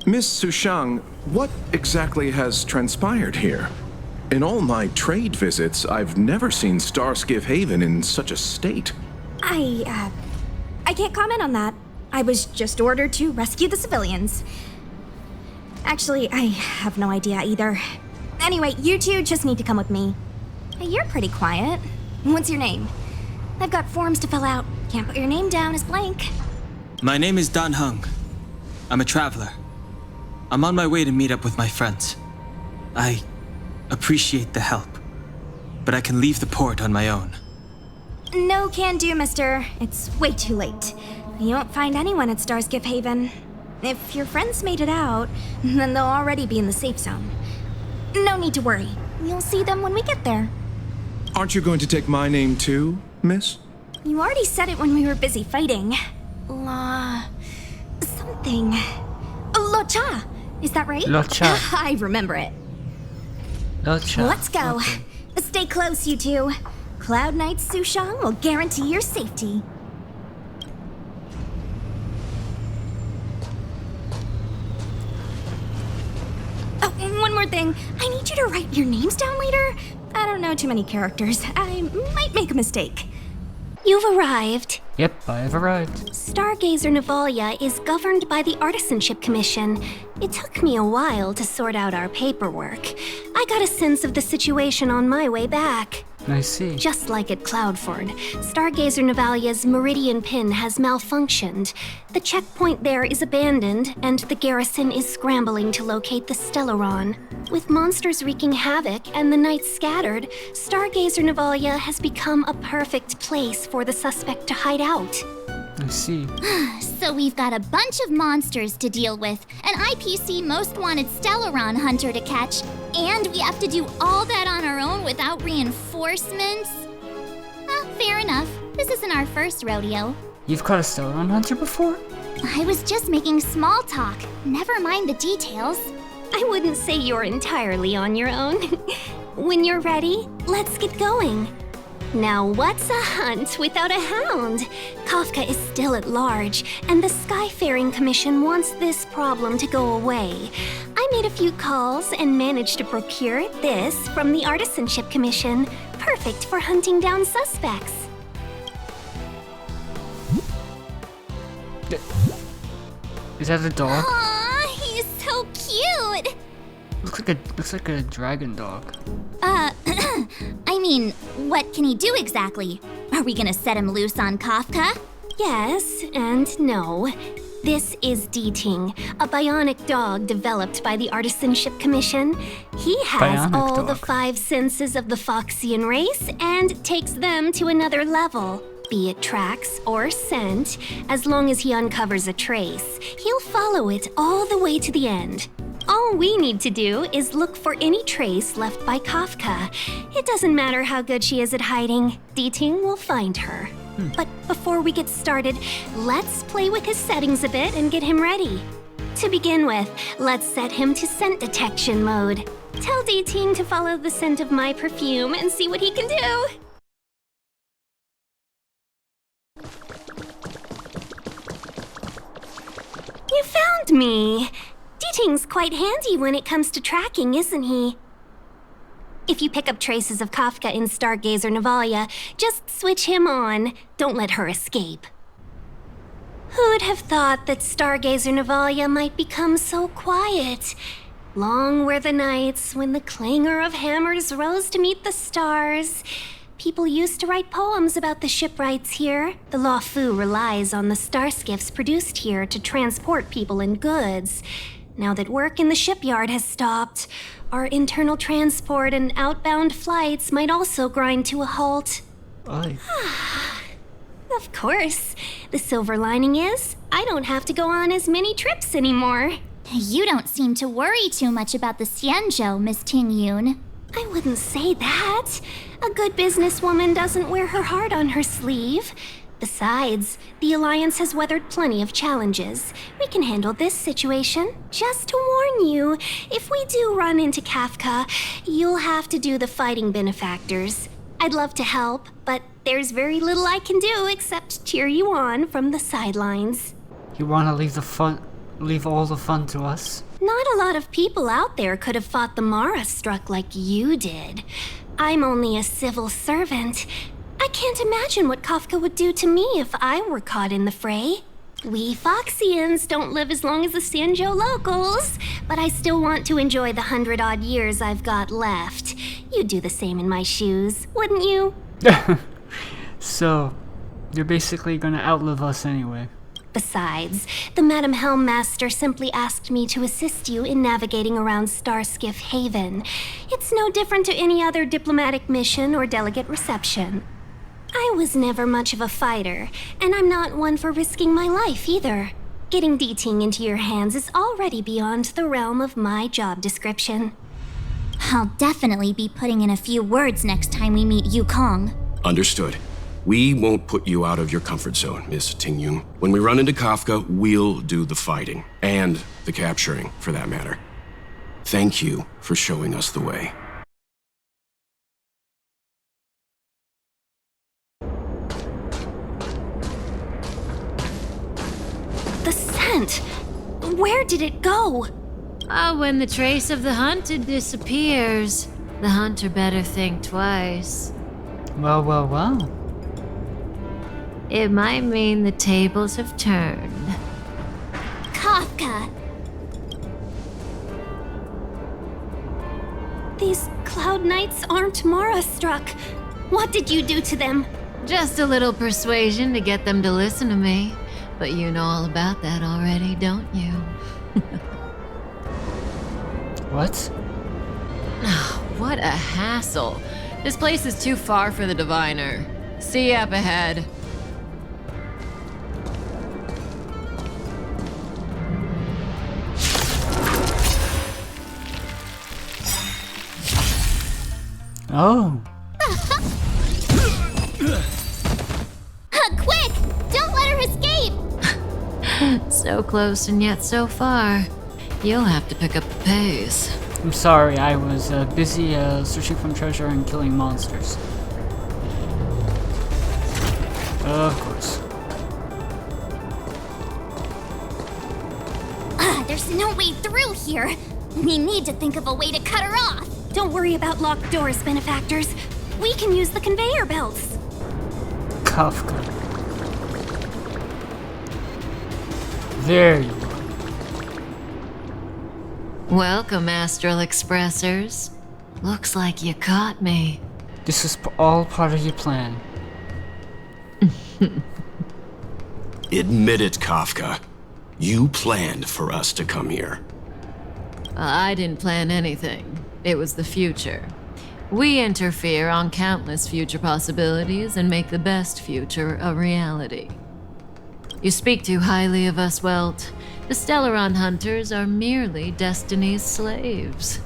Miss Sushang, what exactly has transpired here? In all my trade visits, I've never seen Starskiff Haven in such a state. I can't comment on that. I was just ordered to rescue the civilians. Actually, I have no idea either. Anyway, you two just need to come with me. Hey, you're pretty quiet. What's your name? I've got forms to fill out. Can't put your name down as blank. My name is Dan Hung. I'm a traveler. I'm on my way to meet up with my friends. I appreciate the help, but I can leave the port on my own. No can do, mister. It's way too late. You won't find anyone at Starskiff Haven. If your friends made it out, then they'll already be in the safe zone. No need to worry. You'll see them when we get there. Aren't you going to take my name too, miss? You already said it when we were busy fighting. Something. Locha! Is that right? Locha. I remember it. Locha. Let's go. Okay. Stay close, you two. Cloud Knight Sushang will guarantee your safety. Oh, one more thing. I need you to write your names down later. I don't know too many characters. I might make a mistake. You've arrived. Yep, I've arrived. Stargazer Navalia is governed by the Artisanship Commission. It took me a while to sort out our paperwork. I got a sense of the situation on my way back. I see. Just like at Cloudford, Stargazer Navalia's Meridian Pin has malfunctioned. The checkpoint there is abandoned, and the garrison is scrambling to locate the Stellaron. With monsters wreaking havoc and the knights scattered, Stargazer Navalia has become a perfect place for the suspect to hide out. I see. So we've got a bunch of monsters to deal with, an IPC Most Wanted Stellaron hunter to catch, and we have to do all that on our own without reinforcements? Fair enough. This isn't our first rodeo. You've caught a Stellaron hunter before? I was just making small talk. Never mind the details. I wouldn't say you're entirely on your own. When you're ready, let's get going. Now, what's a hunt without a hound? Kafka is still at large, and the Skyfaring Commission wants this problem to go away. I made a few calls and managed to procure this from the Artisanship Commission. Perfect for hunting down suspects. Is that a dog? Aw, he's so cute! Looks like a dragon dog. I mean, what can he do exactly? Are we gonna set him loose on Kafka? Yes and no. This is D-Ting, a bionic dog developed by the Artisanship Commission. He has Bionic all dog. the 5 senses of the Foxian race and takes them to another level. Be it tracks or scent, as long as he uncovers a trace, he'll follow it all the way to the end. All we need to do is look for any trace left by Kafka. It doesn't matter how good she is at hiding, D-Ting will find her. But before we get started, let's play with his settings a bit and get him ready. To begin with, let's set him to scent detection mode. Tell D-Ting to follow the scent of my perfume and see what he can do. found me. Diting's quite handy when it comes to tracking, isn't he? If you pick up traces of Kafka in Stargazer Navalia, just switch him on. Don't let her escape. Who'd have thought that Stargazer Navalia might become so quiet? Long were the nights when the clangor of hammers rose to meet the stars. People used to write poems about the shipwrights here. The Luofu relies on the starskiffs produced here to transport people and goods. Now that work in the shipyard has stopped, our internal transport and outbound flights might also grind to a halt. Of course. The silver lining is, I don't have to go on as many trips anymore. You don't seem to worry too much about the Xianzhou, Miss Tingyun. I wouldn't say that. A good businesswoman doesn't wear her heart on her sleeve. Besides, the Alliance has weathered plenty of challenges. We can handle this situation. Just to warn you, if we do run into Kafka, you'll have to do the fighting benefactors. I'd love to help, but there's very little I can do except cheer you on from the sidelines. You want to leave all the fun to us? Not a lot of people out there could have fought the Mara struck like you did. I'm only a civil servant. I can't imagine what Kafka would do to me if I were caught in the fray. We Foxians don't live as long as the Xianzhou locals, but I still want to enjoy the 100-odd years I've got left. You'd do the same in my shoes, wouldn't you? So, you're basically gonna outlive us anyway. Besides, the Madam Helmmaster simply asked me to assist you in navigating around Starskiff Haven. It's no different to any other diplomatic mission or delegate reception. I was never much of a fighter, and I'm not one for risking my life either. Getting Diting into your hands is already beyond the realm of my job description. I'll definitely be putting in a few words next time we meet Yukong. Understood. We won't put you out of your comfort zone, Miss Tingyun. When we run into Kafka, we'll do the fighting. And the capturing, for that matter. Thank you for showing us the way. The scent! Where did it go? When the trace of the hunted disappears, the hunter better think twice. Well. It might mean the tables have turned. Kafka! These Cloud Knights aren't Mara struck. What did you do to them? Just a little persuasion to get them to listen to me. But you know all about that already, don't you? What? What a hassle. This place is too far for the diviner. See you up ahead. Oh. Quick! Don't let her escape! So close and yet so far. You'll have to pick up the pace. I'm sorry, I was busy searching for treasure and killing monsters. Of course. There's no way through here. We need to think of a way to cut her off. Don't worry about locked doors, benefactors. We can use the conveyor belts. Kafka. There you are. Welcome, Astral Expressers. Looks like you caught me. This is all part of your plan. Admit it, Kafka. You planned for us to come here. I didn't plan anything. It was the future. We interfere on countless future possibilities and make the best future a reality. You speak too highly of us, Welt. The Stellaron hunters are merely Destiny's slaves.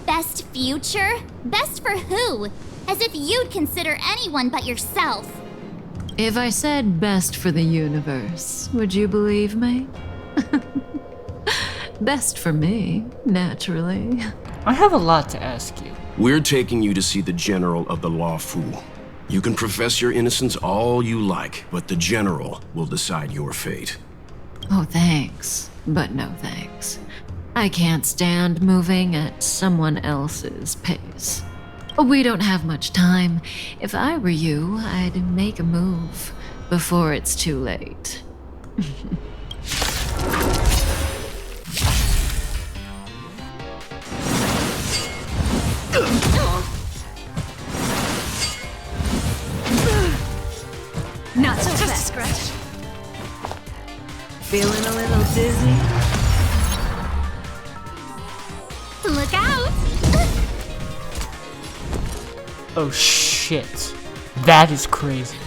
Best future? Best for who? As if you'd consider anyone but yourself. If I said best for the universe, would you believe me? Best for me, naturally. I have a lot to ask you. We're taking you to see the General of the Luofu. You can profess your innocence all you like, but the General will decide your fate. Oh, thanks, but no thanks. I can't stand moving at someone else's pace. We don't have much time. If I were you, I'd make a move before it's too late. Not so Just a fast. scratch. Feeling a little dizzy? Look out! Oh shit. That is crazy.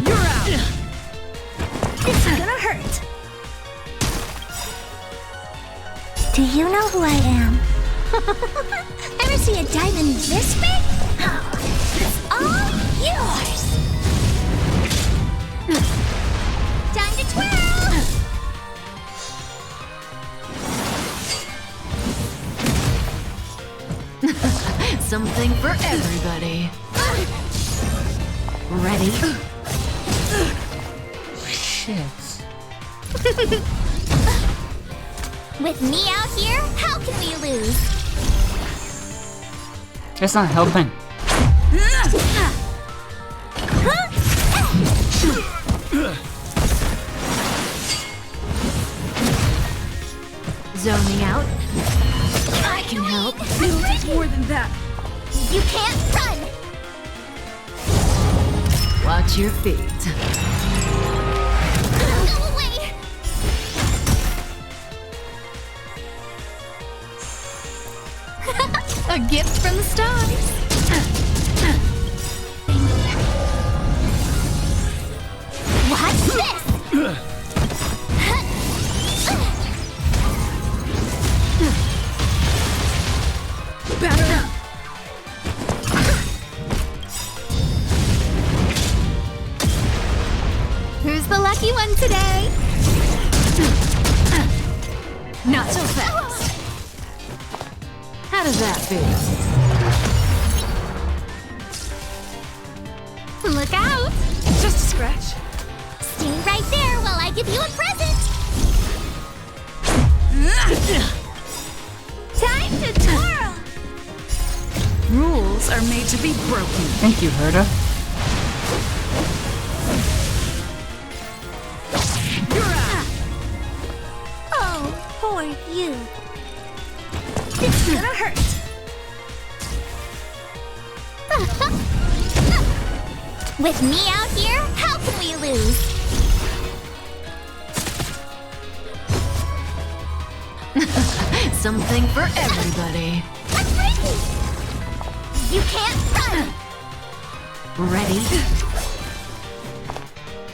You're out. It's gonna hurt. Do you know who I am? Ever see a diamond this big? It's all yours. Time to twirl. Something for everybody. Ready? Shit. With me out here, how can we lose? That's not helping. Zoning out. I can help. It'll take more than that. You can't run! Watch your feet. Go away! A gift from the stars. Watch this! Batter up. Who's the lucky one today? Not so fast. How does that feel? Look out! Just a scratch. Stay right there while I give you a present! Time to twirl! Rules are made to be broken. Thank you, Herda. Oh, poor you. It's gonna hurt. With me out here, how can we lose? Something for everybody. You can't run! Ready?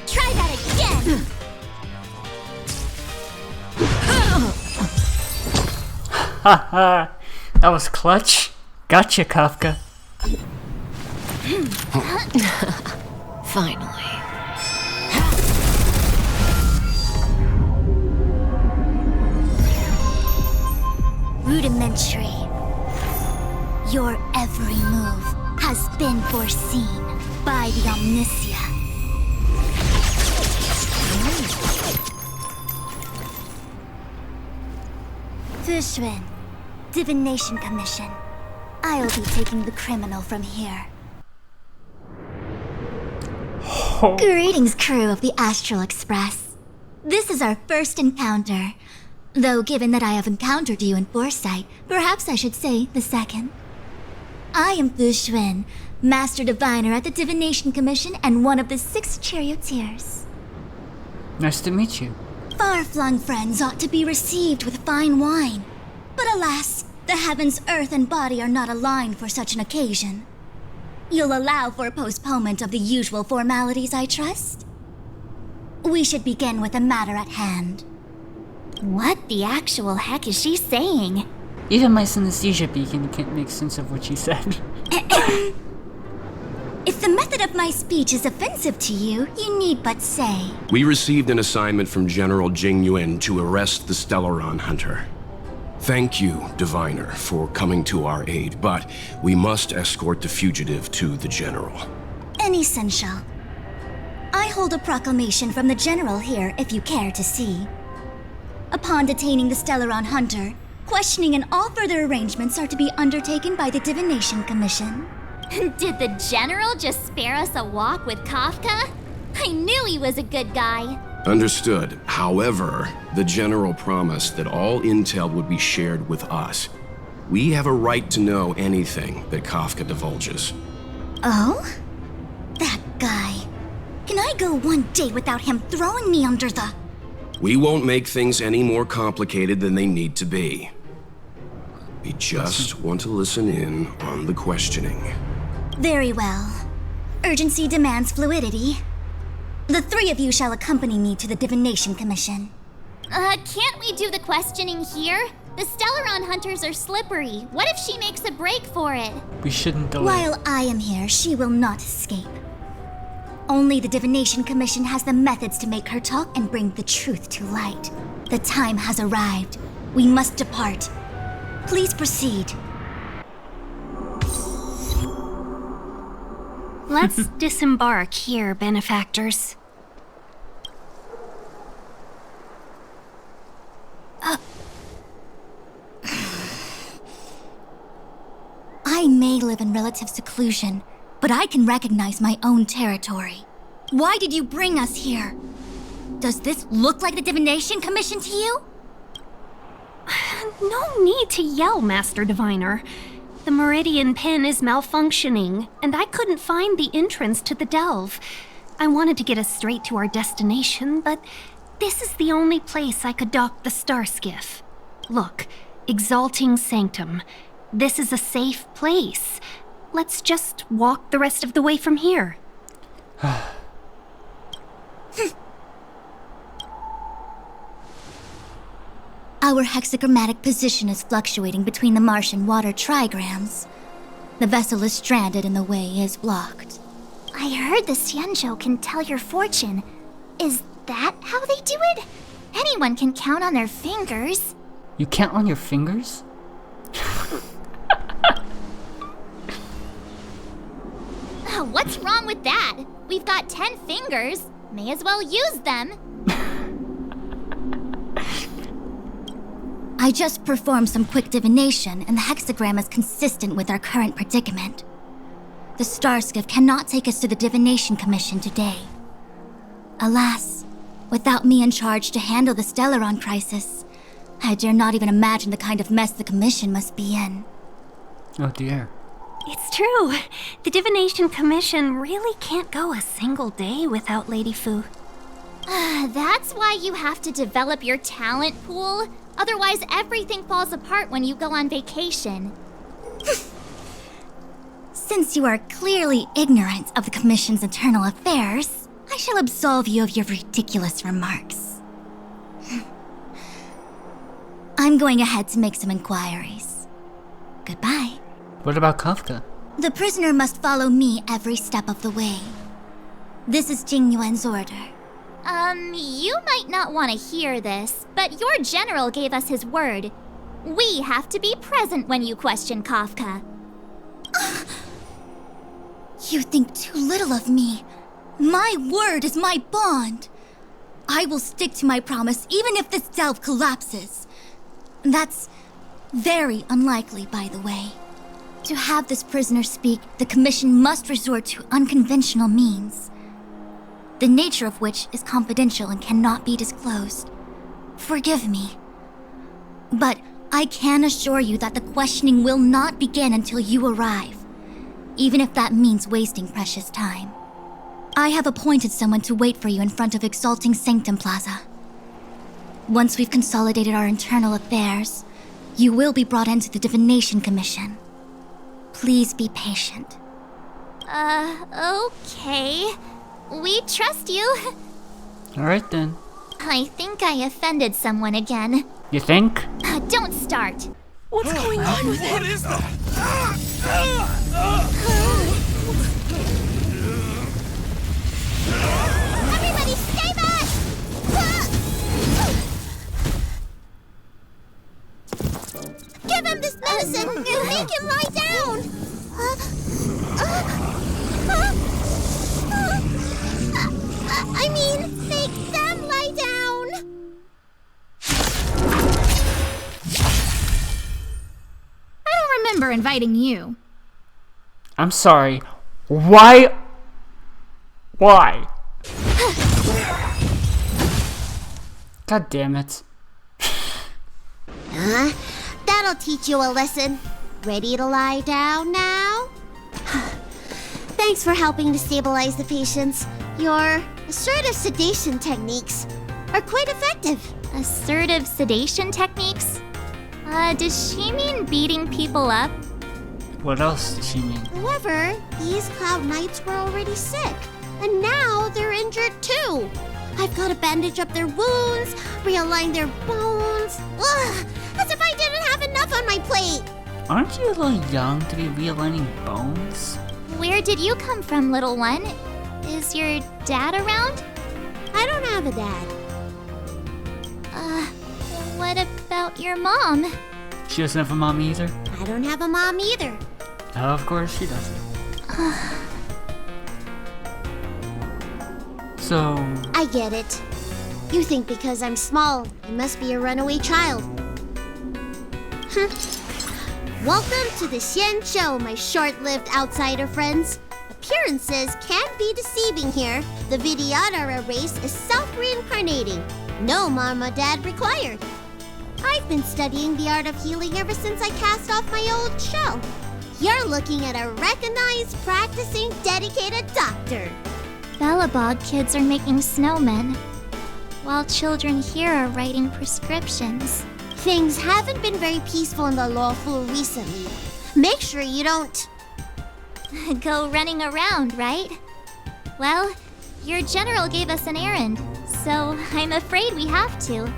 Try that again! Haha. That was clutch. Gotcha, Kafka. Finally. Rudimentary. Your every move has been foreseen by the Omniscia. Fushun, Divination Commission. I'll be taking the criminal from here. Greetings, crew of the Astral Express. This is our first encounter. Though given that I have encountered you in foresight, perhaps I should say the second. I am Fushun, Master Diviner at the Divination Commission and one of the 6 charioteers. Nice to meet you. Far-flung friends ought to be received with fine wine. But alas, the heavens, earth, and body are not aligned for such an occasion. You'll allow for a postponement of the usual formalities, I trust? We should begin with the matter at hand. What the actual heck is she saying? Even my synesthesia beacon can't make sense of what she said. If the method of my speech is offensive to you, you need but say. We received an assignment from General Jing Yuan to arrest the Stellaron hunter. Thank you, Diviner, for coming to our aid, but we must escort the fugitive to the General. Any Senshal. I hold a proclamation from the General here, if you care to see. Upon detaining the Stellaron Hunter, questioning and all further arrangements are to be undertaken by the Divination Commission. Did the General just spare us a walk with Kafka? I knew he was a good guy. Understood. However, the General promised that all intel would be shared with us. We have a right to know anything that Kafka divulges. Oh? That guy. Can I go one day without him throwing me under the... We won't make things any more complicated than they need to be. We just want to listen in on the questioning. Very well. Urgency demands fluidity. The three of you shall accompany me to the Divination Commission. Can't we do the questioning here? The Stellaron Hunters are slippery. What if she makes a break for it? We shouldn't delay. While I am here, she will not escape. Only the Divination Commission has the methods to make her talk and bring the truth to light. The time has arrived. We must depart. Please proceed. Let's disembark here, benefactors. I may live in relative seclusion, but I can recognize my own territory. Why did you bring us here? Does this look like the Divination Commission to you? No need to yell, Master Diviner. The Meridian pin is malfunctioning, and I couldn't find the entrance to the delve. I wanted to get us straight to our destination, but this is the only place I could dock the star skiff. Look, Exalting Sanctum. This is a safe place. Let's just walk the rest of the way from here. Our hexagrammatic position is fluctuating between the Martian water trigrams. The vessel is stranded and the way is blocked. I heard the Xianzhou can tell your fortune. Is that how they do it? Anyone can count on their fingers. You count on your fingers? What's wrong with that? We've got 10 fingers. May as well use them. I just performed some quick divination, and the hexagram is consistent with our current predicament. The Starskiff cannot take us to the Divination Commission today. Alas, without me in charge to handle the Stellaron crisis, I dare not even imagine the kind of mess the Commission must be in. Oh dear. It's true. The Divination Commission really can't go a single day without Lady Fu. That's why you have to develop your talent pool. Otherwise, everything falls apart when you go on vacation. Since you are clearly ignorant of the Commission's internal affairs, I shall absolve you of your ridiculous remarks. I'm going ahead to make some inquiries. Goodbye. What about Kafka? The prisoner must follow me every step of the way. This is Jing Yuan's order. You might not want to hear this, but your general gave us his word. We have to be present when you question Kafka. You think too little of me. My word is my bond. I will stick to my promise even if this delve collapses. That's very unlikely, by the way. To have this prisoner speak, the Commission must resort to unconventional means, the nature of which is confidential and cannot be disclosed. Forgive me. But I can assure you that the questioning will not begin until you arrive, even if that means wasting precious time. I have appointed someone to wait for you in front of Exalting Sanctum Plaza. Once we've consolidated our internal affairs, you will be brought into the Divination Commission. Please be patient. Okay. We trust you. Alright then. I think I offended someone again. You think? Don't start. What's going on with him? What is that? Everybody save us! this medicine! Make him lie down! I mean, make them lie down! I don't remember inviting you. I'm sorry. Why? Why? God damn it. That'll teach you a lesson. Ready to lie down now? Thanks for helping to stabilize the patients. Your assertive sedation techniques are quite effective. Assertive sedation techniques? Does she mean beating people up? What else does she mean? However, these Cloud Knights were already sick, and now they're injured too. I've got to bandage up their wounds, realign their bones. Ugh, as if I didn't have enough on my plate. Aren't you a little young to be realigning bones? Where did you come from, little one? Is your dad around? I don't have a dad. What about your mom? She doesn't have a mom either? I don't have a mom either. Oh, of course she doesn't. So... I get it. You think because I'm small, I must be a runaway child. Welcome to the Xianzhou, my short-lived outsider friends. Appearances can be deceiving here. The Vidyadhara race is self-reincarnating. No mom or dad required. I've been studying the art of healing ever since I cast off my old shell. You're looking at a recognized, practicing, dedicated doctor. Belobog kids are making snowmen, while children here are writing prescriptions. Things haven't been very peaceful in the Luofu recently. Make sure you don't... go running around, right? Well, your general gave us an errand, so I'm afraid we have to.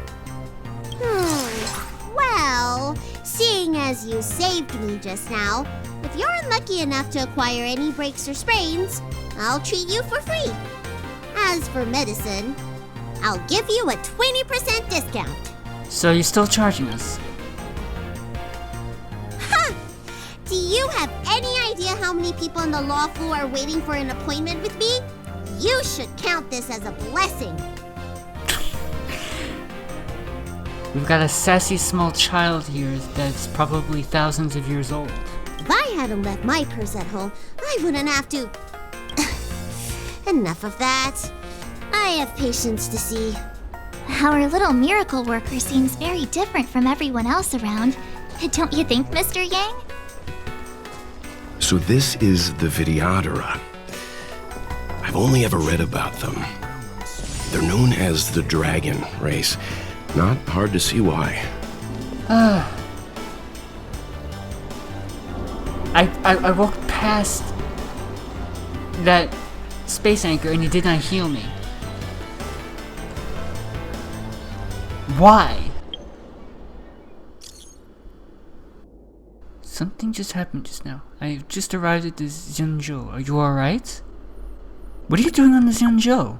Well, seeing as you saved me just now, if you're unlucky enough to acquire any breaks or sprains, I'll treat you for free. As for medicine, I'll give you a 20% discount. So you're still charging us? Ha! Do you have any idea how many people in the Luofu are waiting for an appointment with me? You should count this as a blessing. We've got a sassy small child here that's probably thousands of years old. If I hadn't left my purse at home, I wouldn't have to... Enough of that. I have patients to see. Our little miracle worker seems very different from everyone else around. Don't you think, Mr. Yang? So this is the Vidyadhara. I've only ever read about them. They're known as the Dragon race. Not hard to see why. I walked past that space anchor and you did not heal me. Why? Something just happened just now. I just arrived at the Xianzhou. Are you alright? What are you doing on the Xianzhou?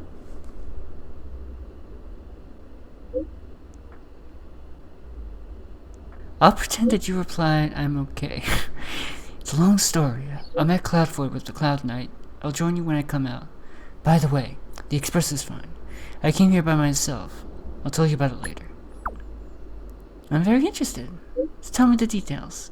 I'll pretend that you replied, I'm okay. It's a long story. I'm at Cloud Void with the Cloud Knight. I'll join you when I come out. By the way, the Express is fine. I came here by myself. I'll tell you about it later. I'm very interested. So tell me the details.